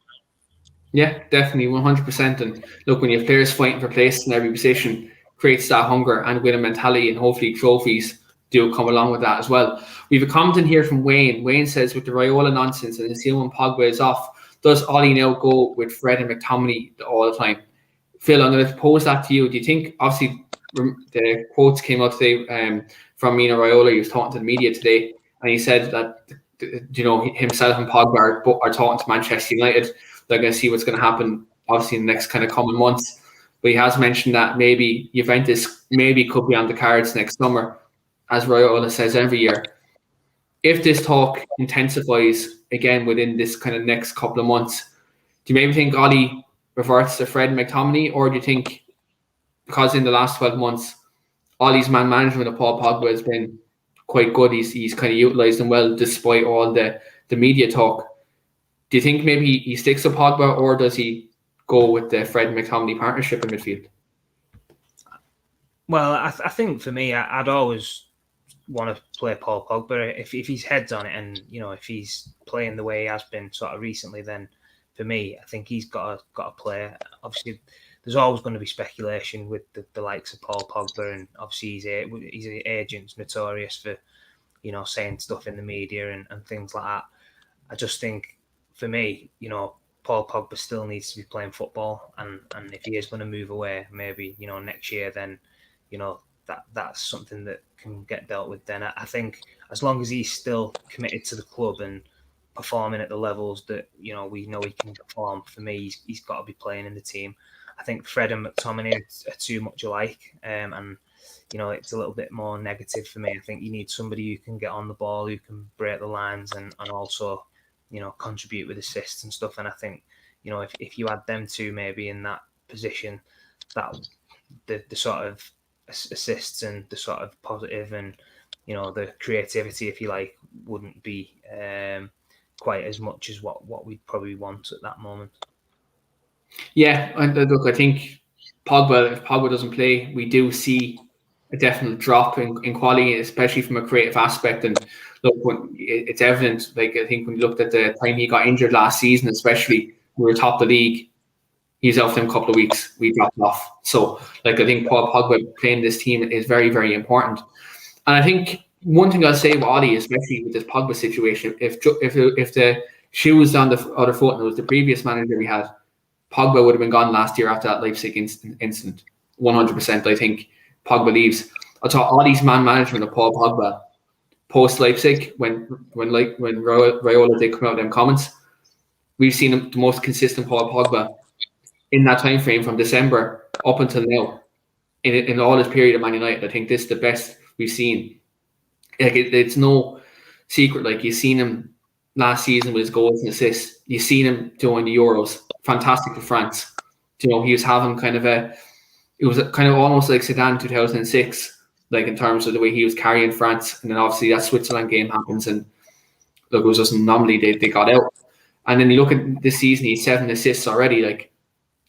Yeah, definitely, 100%. And look, when you have players fighting for place in every position, creates that hunger and winning mentality, and hopefully trophies do come along with that as well. We have a comment in here from Wayne. Wayne says, with the Raiola nonsense and assuming Pogba is off, does Ollie now go with Fred and McTominay all the time? Phil, I'm going to pose that to you. Do you think, obviously, the quotes came out today from Mino Raiola, he was talking to the media today, and he said that himself and Pogba are talking to Manchester United. They're going to see what's going to happen, obviously, in the next kind of coming months. But he has mentioned that maybe Juventus could be on the cards next summer, as Raiola says every year. If this talk intensifies again within this kind of next couple of months, do you maybe think Ollie reverts to Fred McTominay, or do you think, because in the last 12 months, Ollie's man management of Paul Pogba has been quite good, he's kind of utilised him well despite all the media talk, do you think maybe he sticks to Pogba, or does he go with the Fred McTominay partnership in midfield? Well, I think for me, I'd always want to play Paul Pogba if he's heads on it, and if he's playing the way he has been sort of recently, then for me, I think he's got to play. Obviously, there's always going to be speculation with the likes of Paul Pogba, and obviously his agent's notorious for saying stuff in the media and things like that. I just think for me, Paul Pogba still needs to be playing football, and if he is going to move away, maybe next year, then that's something that can get dealt with then. I think as long as he's still committed to the club and performing at the levels that we know he can perform, for me, he's got to be playing in the team. I think Fred and McTominay are too much alike, and it's a little bit more negative for me. I think you need somebody who can get on the ball, who can break the lines, and also contribute with assists and stuff. And I think if you had them two maybe in that position, that the sort of assists and the sort of positive and the creativity, if you like, wouldn't be quite as much as what we'd probably want at that moment. Yeah, look, I think if Pogba doesn't play, we do see a definite drop in quality, especially from a creative aspect. And look, it's evident. Like, I think when you looked at the time he got injured last season, especially we were top of the league, he's out for them a couple of weeks. We dropped off. So, like, I think Paul Pogba playing this team is very, very important. And I think one thing I'll say with Ollie, especially with this Pogba situation, if the shoe was on the other foot and it was the previous manager we had, Pogba would have been gone last year after that Leipzig incident. 100%. I think Pogba leaves. I thought Ollie's man management of Paul Pogba post Leipzig, when Raiola did come out with them comments, we've seen the most consistent Paul Pogba in that time frame from December up until now, in all his period at Man United. I think this is the best we've seen. Like, it's no secret. Like, you've seen him last season with his goals and assists. You've seen him doing the Euros. Fantastic for France. He was having it was kind of almost like Zidane 2006, like, in terms of the way he was carrying France. And then obviously that Switzerland game happens, and look, it was just an anomaly they got out. And then you look at this season, he's 7 assists already. Like,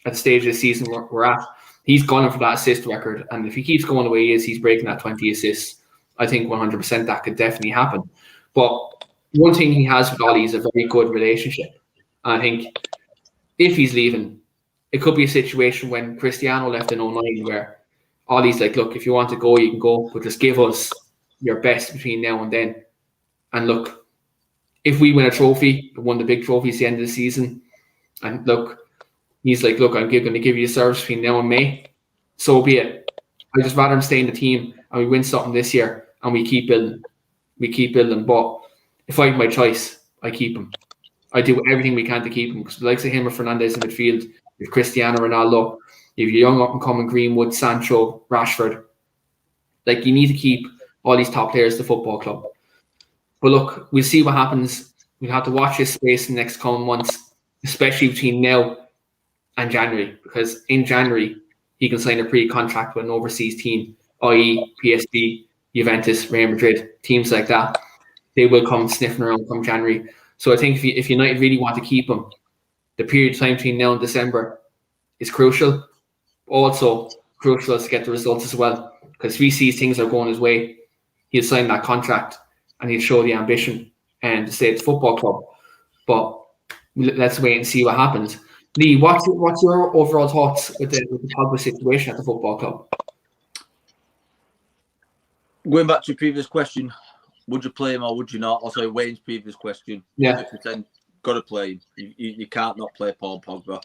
at the stage of the season we're at, he's gunning for that assist record. And if he keeps going the way he is, he's breaking that 20 assists. I think 100% that could definitely happen. But one thing he has with Ollie is a very good relationship. And I think if he's leaving, it could be a situation when Cristiano left in 2009 where Ollie's like, look, if you want to go, you can go, but just give us your best between now and then. And look, if we win a trophy, one of the big trophies at the end of the season, and look, he's like, look, I'm going to give you a service between now and May, so be it. I'd just rather him stay in the team and we win something this year and we keep building. But if I had my choice, I keep him. I do everything we can to keep him, because the likes of him or Fernandes in midfield, if Cristiano Ronaldo, if you're young up and coming Greenwood, Sancho, Rashford, like, you need to keep all these top players at the football club. But look, we'll see what happens. We'll have to watch this space in the next coming months, especially between now and January, because in January he can sign a pre-contract with an overseas team, i.e. PSG, Juventus, Real Madrid, teams like that. They will come sniffing around come January. So I think if United really want to keep him, the period of time between now and December is crucial. Also crucial is to get the results as well, because if he sees things are going his way, he'll sign that contract and he'll show the ambition and to stay at the football club. But let's wait and see what happens. Lee, what's your overall thoughts with the Pogba situation at the football club? Going back to your previous question, would you play him or would you not? Also, Wayne's previous question. Yeah. Got to play him. You can't not play Paul Pogba.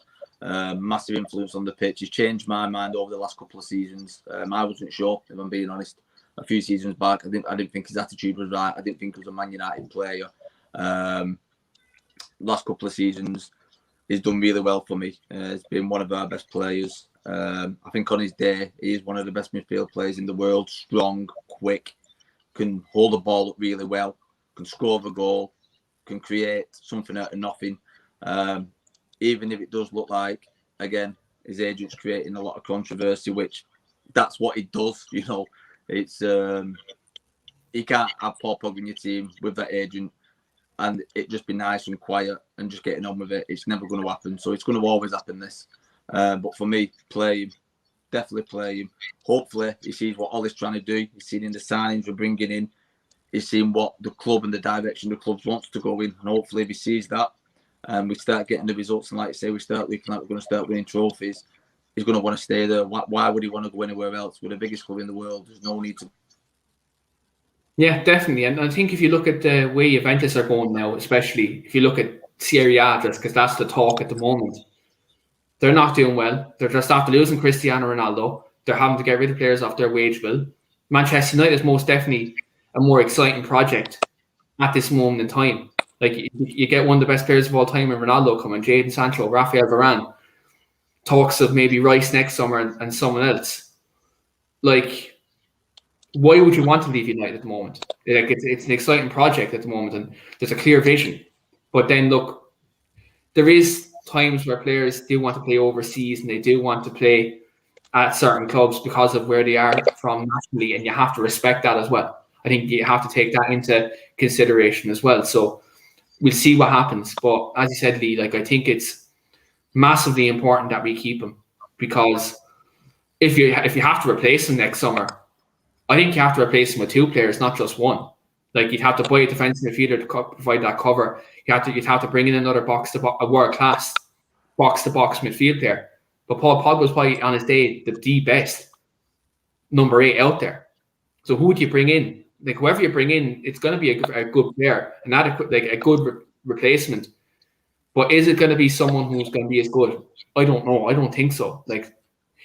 Massive influence on the pitch. He's changed my mind over the last couple of seasons. I wasn't sure, if I'm being honest. A few seasons back, I didn't think his attitude was right. I didn't think he was a Man United player. Last couple of seasons, he's done really well for me. He's been one of our best players. I think on his day, he is one of the best midfield players in the world. Strong, quick, can hold the ball up really well, can score the goal, can create something out of nothing. Even if it does look like, again, his agent's creating a lot of controversy, which that's what he does. You know, it's you can't have Paul Pogba in your team with that agent and it just be nice and quiet and just getting on with it. It's never going to happen. So it's going to always happen this. But for me, play him. Definitely play him. Hopefully, he sees what Ollie's trying to do. He's seen in the signings we're bringing in. He's seen what the club and the direction the club wants to go in. And hopefully, if he sees that and we start getting the results, and like I say, we start looking like we're going to start winning trophies, he's going to want to stay there. Why would he want to go anywhere else? We're the biggest club in the world. There's no need to. Yeah, definitely. And I think if you look at the way Juventus are going now, especially if you look at Serie A, just because that's the talk at the moment, they're not doing well. They're just after losing Cristiano Ronaldo. They're having to get rid of players off their wage bill. Manchester United is most definitely a more exciting project at this moment in time. Like, you get one of the best players of all time in Ronaldo coming, Jadon Sancho, Rafael Varane. Talks of maybe Rice next summer and someone else. Like, why would you want to leave United at the moment? Like, it's an exciting project at the moment, and there's a clear vision. But then, look, there is times where players do want to play overseas and they do want to play at certain clubs because of where they are from nationally, and you have to respect that as well. I think you have to take that into consideration as well. So we'll see what happens. But as you said, Lee, like, I think it's massively important that we keep him, because if you have to replace him next summer, I think you have to replace him with two players, not just one. Like, you'd have to buy a defensive midfielder to provide that cover. You'd have to bring in another a world-class box-to-box midfield player. But Paul Pogba was probably on his day the best number 8 out there. So who would you bring in? Like, whoever you bring in, it's going to be a good player, an adequate, like a good replacement. But is it going to be someone who's going to be as good? I don't know. I don't think so. Like,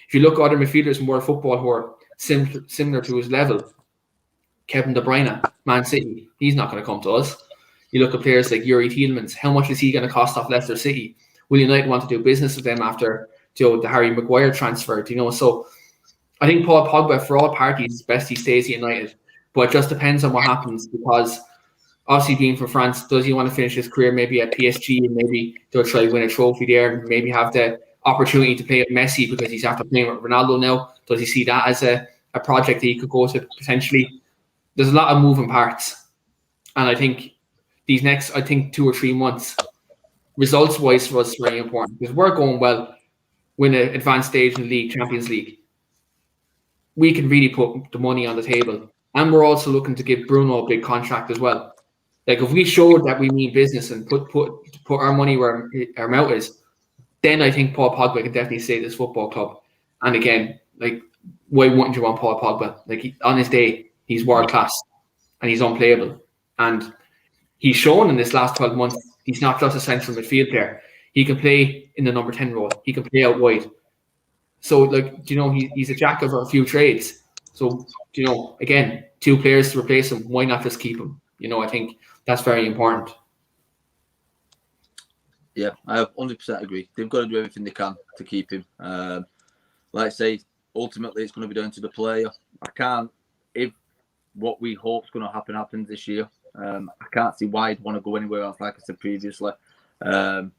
if you look at other midfielders in world football who are similar to his level, Kevin De Bruyne, Man City, he's not going to come to us. You look at players like Yuri Tielemans, how much is he going to cost off Leicester City? Will United want to do business with them after the Harry Maguire transfer? So I think Paul Pogba, for all parties, it's best he stays at United. But it just depends on what happens, because obviously, being from France, does he want to finish his career maybe at PSG and maybe they'll try to win a trophy there and maybe have the opportunity to play with Messi because he's after playing with Ronaldo now? Does he see that as a project that he could go to potentially? There's a lot of moving parts. And I think these next, 2 or 3 months, results-wise for us, is very important, because we're going well, win an advanced stage in the league, Champions League. We can really put the money on the table. And we're also looking to give Bruno a big contract as well. Like, if we showed that we mean business and put our money where our mouth is, then I think Paul Pogba can definitely stay at this football club. And again, like, why wouldn't you want Paul Pogba? Like, on his day, he's world class and he's unplayable. And he's shown in this last 12 months, he's not just a central midfield player. He can play in the number 10 role. He can play out wide. So, like, he's a jack of a few trades. So, again, 2 players to replace him. Why not just keep him? I think that's very important. Yeah, I 100% agree. They've got to do everything they can to keep him. Like I say, ultimately, it's going to be down to the player. If what we hope is going to happens this year, I can't see why he'd want to go anywhere else, like I said previously. Like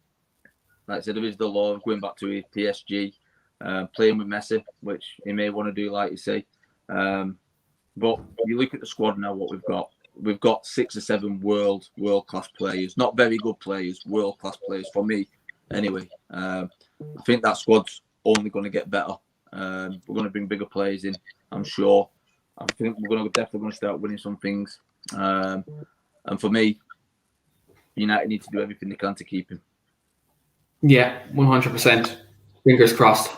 I said, there is the law of going back to PSG, playing with Messi, which he may want to do, like you say. But you look at the squad now, what we've got. We've got 6 or 7 world-class players. Not very good players, world-class players for me, anyway. I think that squad's only going to get better. We're going to bring bigger players in, I'm sure. I think we're definitely going to start winning some things. And for me, United need to do everything they can to keep him. Yeah, 100%. Fingers crossed.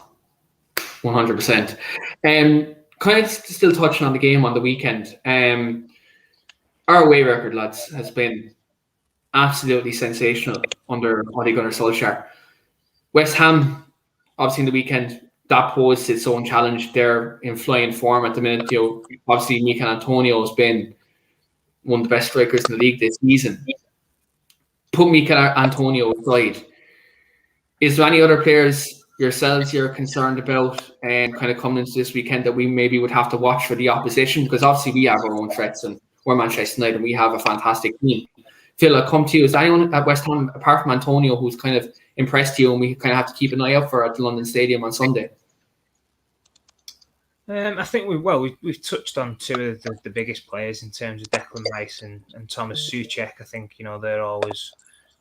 100%. Kind of still touching on the game on the weekend. Our away record, lads, has been absolutely sensational under Ole Gunnar Solskjaer. West Ham, obviously in the weekend, that posed its own challenge. They're in flying form at the minute. Obviously Mikel Antonio has been one of the best strikers in the league this season. Put Mikel Antonio aside, is there any other players yourselves you're concerned about and kind of coming into this weekend that we maybe would have to watch for the opposition? Because obviously we have our own threats and we're Manchester United and we have a fantastic team. Phil, I'll come to you. Is there anyone at West Ham, apart from Antonio, who's kind of impressed you and we kind of have to keep an eye out for at the London Stadium on Sunday? I think we've touched on two of the biggest players in terms of Declan Rice and Thomas Souček. I think, they're always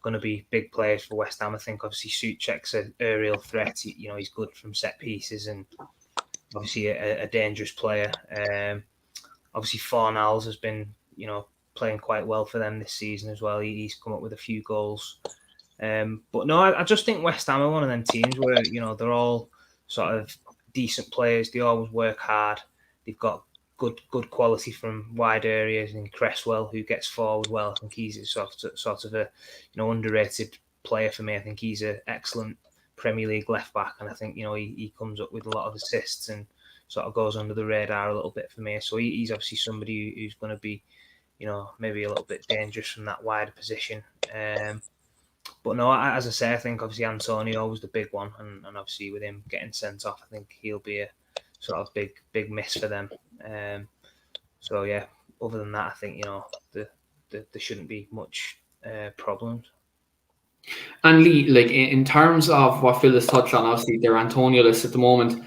going to be big players for West Ham. I think obviously Souček's a real threat. He's good from set pieces and obviously a dangerous player. Obviously Fornals has been, playing quite well for them this season as well. He's come up with a few goals. But no, I just think West Ham are one of them teams where, they're all sort of decent players. They always work hard. They've got good quality from wide areas. And Cresswell, who gets forward well, I think he's a sort of a underrated player for me. I think he's an excellent Premier League left back, and I think he comes up with a lot of assists and sort of goes under the radar a little bit for me. So he's obviously somebody who's going to be maybe a little bit dangerous from that wider position. But no, as I say, I think obviously Antonio was the big one, and obviously with him getting sent off, I think he'll be a sort of big miss for them. So yeah, other than that, I think there shouldn't be much problems. And Lee, like in terms of what Phil has touched on, obviously they're Antonio-less at the moment.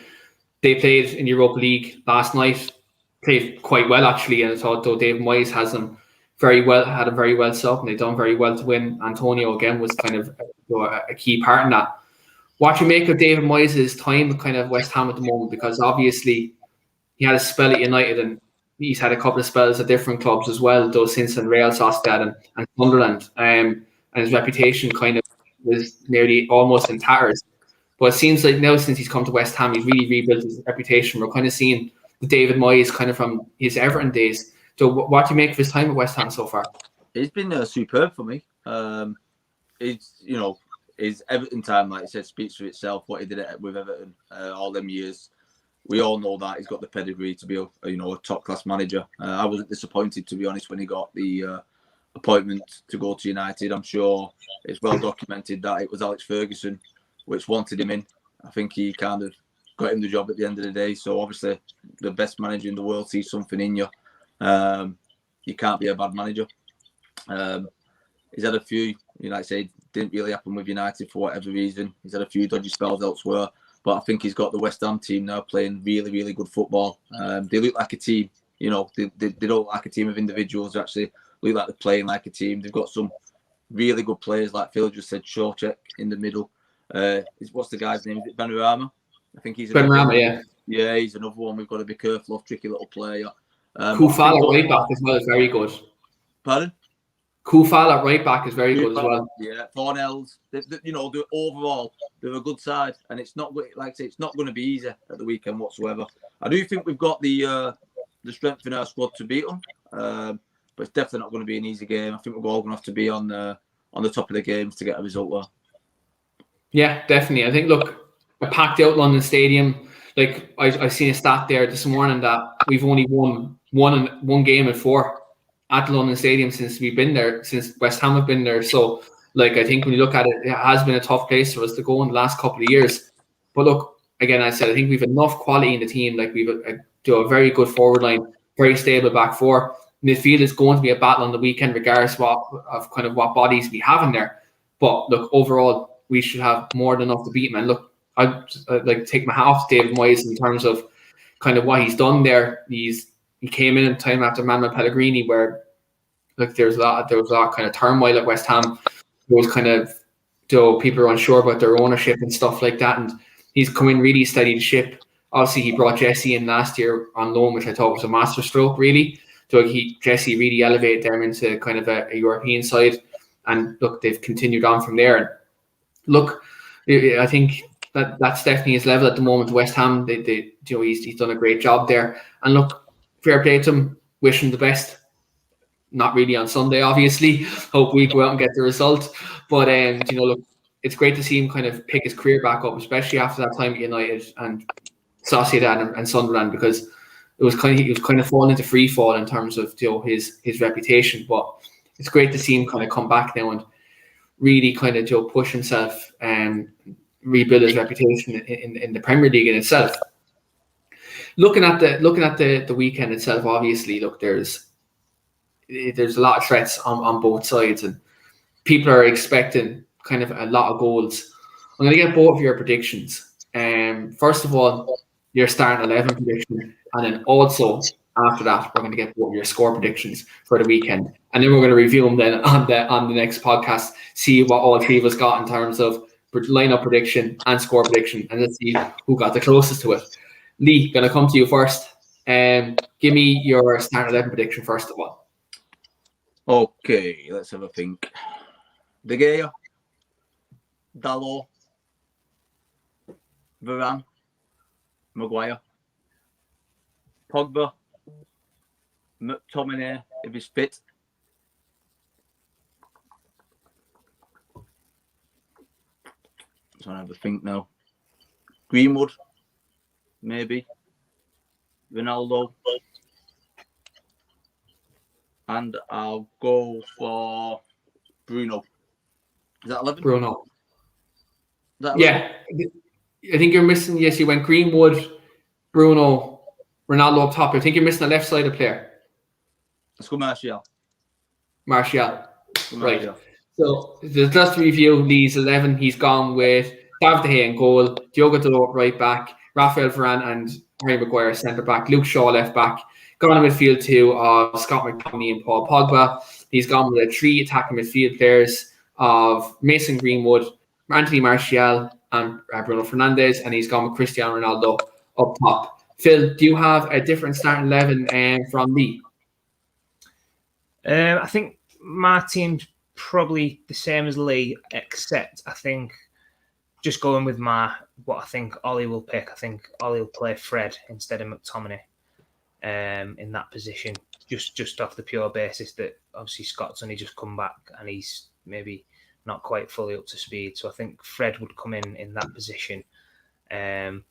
They played in Europa League last night, played quite well actually, and I thought though David Moyes had them very well set up, and they've done very well to win. Antonio again was kind of a key part in that. What do you make of David Moyes' time at kind of West Ham at the moment? Because obviously he had a spell at United and he's had a couple of spells at different clubs as well, though since in Real Sociedad and Sunderland. And his reputation kind of was nearly almost in tatters. But it seems like now since he's come to West Ham, he's really rebuilt his reputation. We're kind of seeing the David Moyes kind of from his Everton days. So what do you make of his time at West Ham so far? It's been superb for me. His Everton time, like I said, speaks for itself. What he did with Everton all them years, we all know that he's got the pedigree to be a top class manager. I wasn't disappointed, to be honest, when he got the appointment to go to United. I'm sure it's well documented that it was Alex Ferguson which wanted him in. I think he kind of got him the job at the end of the day. So obviously, the best manager in the world sees something in you. You can't be a bad manager. He's had a few, like I say, didn't really happen with United for whatever reason. He's had a few dodgy spells elsewhere, but I think he's got the West Ham team now playing really, really good football. They look like a team. They don't look like a team of individuals. They actually look like they're playing like a team. They've got some really good players, like Phil just said, Souček in the middle. What's the guy's name? Is it Benrahma? I think he's Benrahma, yeah. Yeah, he's another one we've got to be careful of. Tricky little player. Koufal at right back as well is very good. Pardon? Koufal at right back is very good as well. Yeah, Fornals. Overall, they're a good side, and it's not like I say, it's not going to be easy at the weekend whatsoever. I do think we've got the strength in our squad to beat them, but it's definitely not going to be an easy game. I think we're all going to have to be on the top of the games to get a result there. Yeah, definitely. I think, look, a packed out London Stadium. Like I've seen a stat there this morning that we've only won one game in 4 at London Stadium since we've been there, since West Ham have been there. So, like, I think when you look at it, it has been a tough place for us to go in the last couple of years. But look, again, I said I think we've enough quality in the team. Like we've a very good forward line, very stable back four. Midfield is going to be a battle on the weekend, regardless of kind of what bodies we have in there. But look, overall, we should have more than enough to beat them. And look, I'd like to take my hat off to David Moyes in terms of kind of what he's done there. He came in time after Manuel Pellegrini, where there was a lot kind of turmoil at West Ham. There was kind of people were unsure about their ownership and stuff like that. And he's come in really steadied the ship. Obviously, he brought Jesse in last year on loan, which I thought was a masterstroke, really. So Jesse really elevated them into kind of a European side. And look, they've continued on from there. And look, I think that's definitely his level at the moment. West Ham, he's done a great job there. And look, fair play to him. Wish him the best. Not really on Sunday, obviously. Hope we go out and get the result. But look, it's great to see him kind of pick his career back up, especially after that time at United and Sociedad and Sunderland, because he was kind of falling into free fall in terms of his reputation. But it's great to see him kind of come back now and really kind of push himself and rebuild his reputation in the Premier League in itself. Looking at the weekend itself, obviously, look, there's a lot of threats on both sides, and people are expecting kind of a lot of goals. I'm going to get both of your predictions. First of all, your starting 11 prediction, and then also after that, we're going to get both of your score predictions for the weekend, and then we're going to review them then on the next podcast. See what all three of us got in terms of lineup prediction and score prediction, and let's see who got the closest to it. Lee, going to come to you first. Give me your starting 11 prediction first of all. Okay, let's have a think. De Gea, Dalot, Varane, Maguire, Pogba, McTominay if he's fit. So I have a think now. Greenwood, maybe. Ronaldo. And I'll go for Bruno. Is that 11? Bruno. Is that 11? Yeah. I think you're missing, yes, you went Greenwood, Bruno, Ronaldo up top. I think you're missing a left-sided player. Let's go Martial. Right. So just to review Lee's 11, he's gone with David De Gea in goal, Diogo Dalot right back, Raphael Varane and Harry Maguire centre back, Luke Shaw left back. Gone in midfield two of Scott McTominay and Paul Pogba. He's gone with 3 attacking midfield players of Mason Greenwood, Anthony Martial and Bruno Fernandes, and he's gone with Cristiano Ronaldo up top. Phil, do you have a different starting 11 from Lee? I think my team's probably the same as Lee, except I think just going with what I think Ollie will pick. I think Ollie will play Fred instead of McTominay in that position, just off the pure basis that obviously Scott's only just come back and he's maybe not quite fully up to speed. So I think Fred would come in that position. And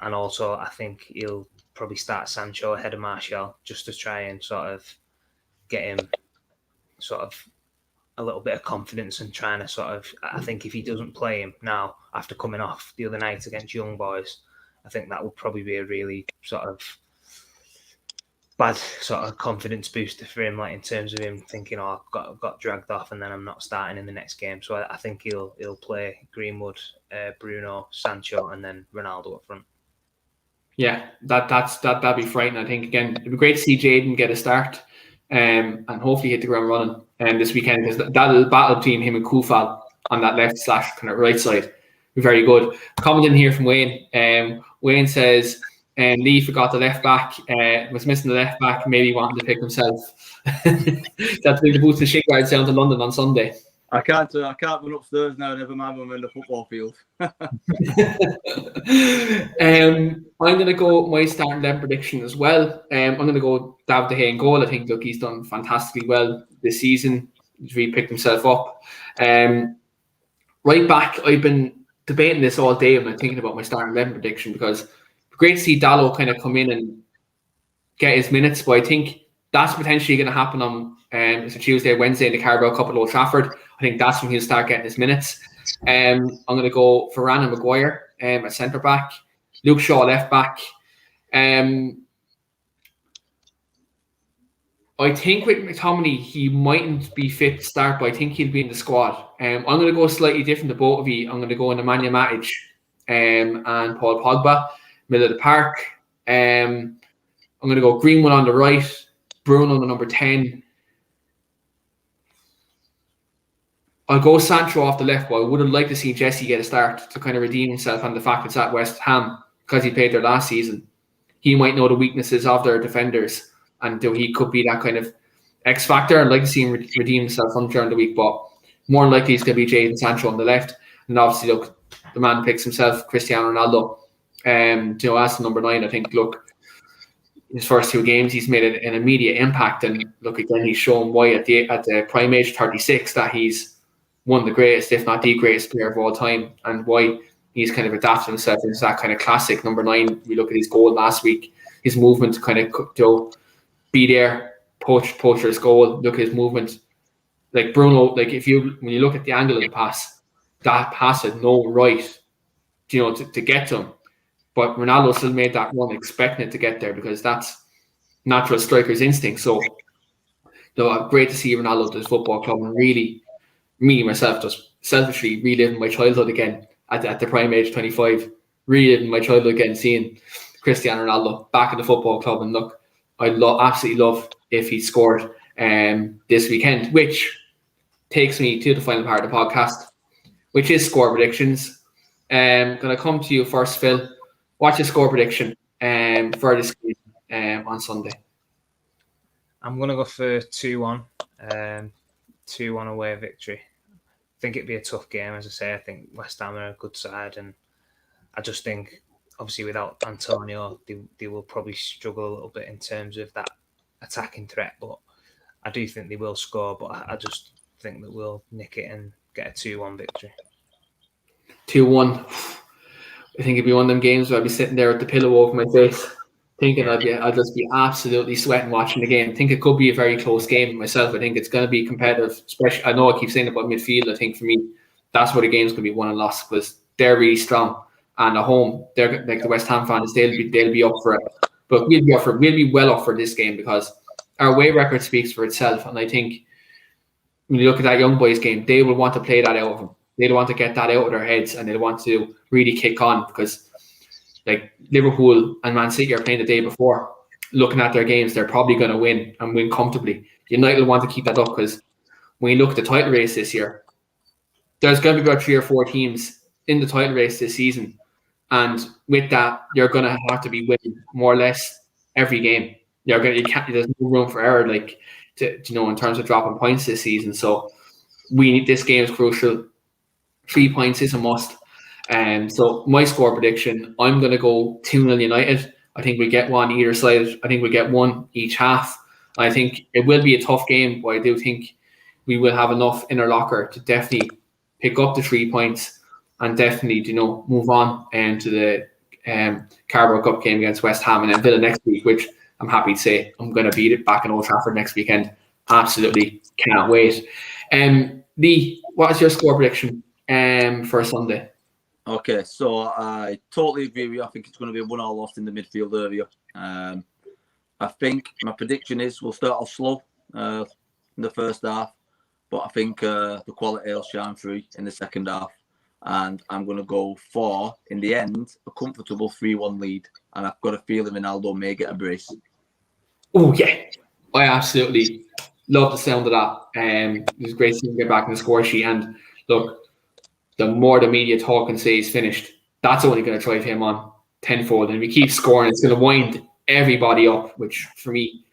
also I think he'll probably start Sancho ahead of Martial just to try and sort of get him sort of a little bit of confidence and trying to sort of, I think if he doesn't play him now after coming off the other night against Young Boys, I think that would probably be a really sort of bad sort of confidence booster for him, like in terms of him thinking, oh, I've got dragged off and then I'm not starting in the next game. So I think he'll play Greenwood, Bruno, Sancho, and then Ronaldo up front. Yeah, that'd be frightening. I think again it'd be great to see Jayden get a start, and hopefully hit the ground running this weekend, because that'll battle between him and Koufal on that left / kind of right side. Be very good. Comment in here from Wayne. Wayne says Lee forgot the left back, was missing the left back, maybe wanting to pick himself. That's big to boost the shin guards down to London on Sunday. I can't run upstairs now, never mind when we're in the football field. I'm going to go my starting 11 prediction as well. I'm going to go David De Gea in goal. I think he's done fantastically well this season. He's really picked himself up. Right back, I've been debating this all day when I'm thinking about my starting 11 prediction, because it's great to see Dalot kind of come in and get his minutes, but I think that's potentially going to happen on it's a Tuesday, Wednesday in the Carabao Cup at Old Trafford. I think that's when he'll start getting his minutes. I'm going to go for Varane and Maguire at centre back, Luke Shaw left back. I think with McTominay, he mightn't be fit to start, but I think he'll be in the squad. I'm going to go slightly different to both of you. I'm going to go Nemanja Matic and Paul Pogba, middle of the park. I'm going to go Greenwood on the right, Bruno on the number 10. I'll go Sancho off the left, but I would have liked to see Jesse get a start to kind of redeem himself on the fact it's at West Ham because he played there last season. He might know the weaknesses of their defenders, and he could be that kind of X factor. I'd like to see him redeem himself during the week, but more than likely it's going to be Jadon Sancho on the left. And obviously, look, the man picks himself, Cristiano Ronaldo. As the number 9, I think, look, his first 2 games, he's made an immediate impact. And look, again, he's shown why at the prime age 36 that he's one of the greatest, if not the greatest player of all time, and why he's kind of adapted himself into that kind of classic number 9. We look at his goal last week, his movement to kind of be there, poacher's goal. Look at his movement. Like Bruno, like when you look at the angle of the pass, that pass had no right to get to him. But Ronaldo still made that run expecting it to get there because that's natural striker's instinct. So, great to see Ronaldo at this football club, and really, me myself, just selfishly reliving my childhood again at the prime age 25, reliving my childhood again, seeing Cristiano Ronaldo back at the football club. And look, I'd absolutely love if he scored this weekend, which takes me to the final part of the podcast, which is score predictions. Going to come to you first, Phil. What's your score prediction for this game on Sunday? I'm going to go for 2-1. 2-1 away victory. I think it'd be a tough game, as I say. I think West Ham are a good side, and I just think, obviously, without Antonio, they will probably struggle a little bit in terms of that attacking threat. But I do think they will score, but I just think that we'll nick it and get a 2-1 victory. 2-1. I think it'd be one of them games where I'd be sitting there with the pillow over my face, thinking I'd just be absolutely sweating watching the game. I think it could be a very close game myself. I think it's going to be competitive, especially, I know I keep saying about midfield. I think for me, that's where the game's going to be won and lost, because they're really strong. And at home, they're like the West Ham fans, they'll be up for it. But we'll be well up for this game, because our away record speaks for itself. And I think when you look at that young boys game, they will want to play that out of them. They'll want to get that out of their heads, and they'll want to really kick on, because like Liverpool and Man City are playing the day before. Looking at their games, they're probably going to win and win comfortably. United will want to keep that up, because when you look at the title race this year, there's going to be about 3 or 4 teams in the title race this season. And with that, you're going to have to be winning more or less every game. There's no room for error, like in terms of dropping points this season. So this game is crucial. 3 points is a must. So my score prediction, I'm going to go 2-0 United. I think we get one either side. I think we get one each half. I think it will be a tough game, but I do think we will have enough in our locker to definitely pick up the 3 points and definitely, move on to the Carabao Cup game against West Ham and then Villa next week, which I'm happy to say I'm going to beat it back in Old Trafford next weekend. Absolutely cannot wait. Lee, what is your score prediction for Sunday? Okay, so I totally agree with you. I think it's going to be a 1-1 loss in the midfield area. I think my prediction is we'll start off slow in the first half, but I think the quality will shine through in the second half. And I'm going to go for, in the end, a comfortable 3-1 lead. And I've got a feeling Ronaldo may get a brace. Oh, yeah. I absolutely love the sound of that. It was great seeing him get back in the score sheet. And look, the more the media talk and say he's finished, that's only going to drive him on tenfold. And if he keeps scoring, it's going to wind everybody up, which for me,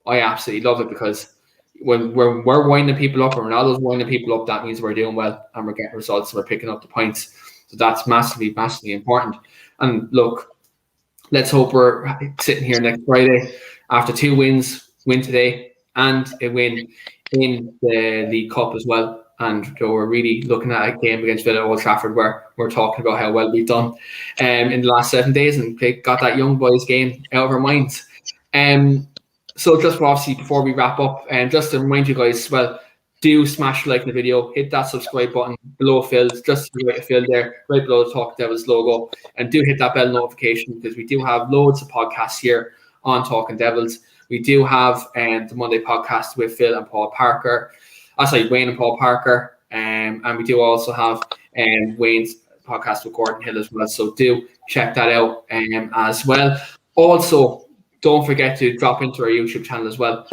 I absolutely love it, because when we're winding people up, or Ronaldo's winding people up, that means we're doing well and we're getting results and we're picking up the points. So that's massively, massively important. And look, let's hope we're sitting here next Friday after 2 wins, win today and a win in the League Cup as well. And we're really looking at a game against Villa at Old Trafford where we're talking about how well we've done in the last 7 days and got that young boys game out of our minds. So just obviously before we wrap up, just to remind you guys, do smash like the video, hit that subscribe button below Phil, just right to Phil there, right below the Talk Devils logo, and do hit that bell notification, because we do have loads of podcasts here on Talking Devils. We do have the Monday podcast with Phil and Paul Parker. Wayne and Paul Parker, and we do also have Wayne's podcast with Gordon Hill as well. So do check that out as well. Also, don't forget to drop into our YouTube channel as well,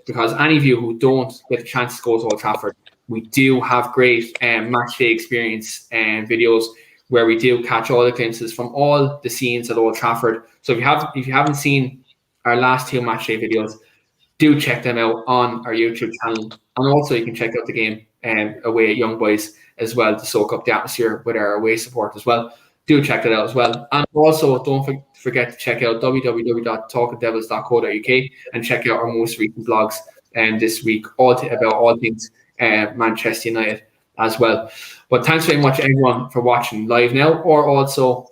because any of you who don't get a chance to go to Old Trafford, we do have great match day experience videos where we do catch all the glimpses from all the scenes at Old Trafford. So if you haven't seen our last 2 match day videos, do check them out on our YouTube channel. And also you can check out the game away at Young Boys as well to soak up the atmosphere with our away support as well. Do check that out as well. And also don't forget to check out www.talkingdevils.co.uk and check out our most recent blogs this week about all things Manchester United as well. But thanks very much everyone for watching live now, or also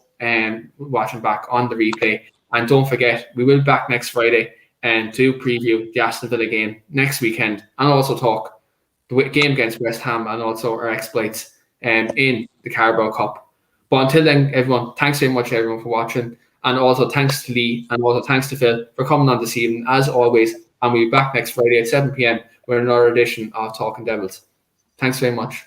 watching back on the replay. And don't forget, we will be back next Friday and to preview the Aston Villa game next weekend, and also talk the game against West Ham and also our exploits in the Carabao Cup. But until then, everyone, thanks very much, everyone, for watching. And also thanks to Lee and also thanks to Phil for coming on this evening, as always. And we'll be back next Friday at 7 p.m. with another edition of Talking Devils. Thanks very much.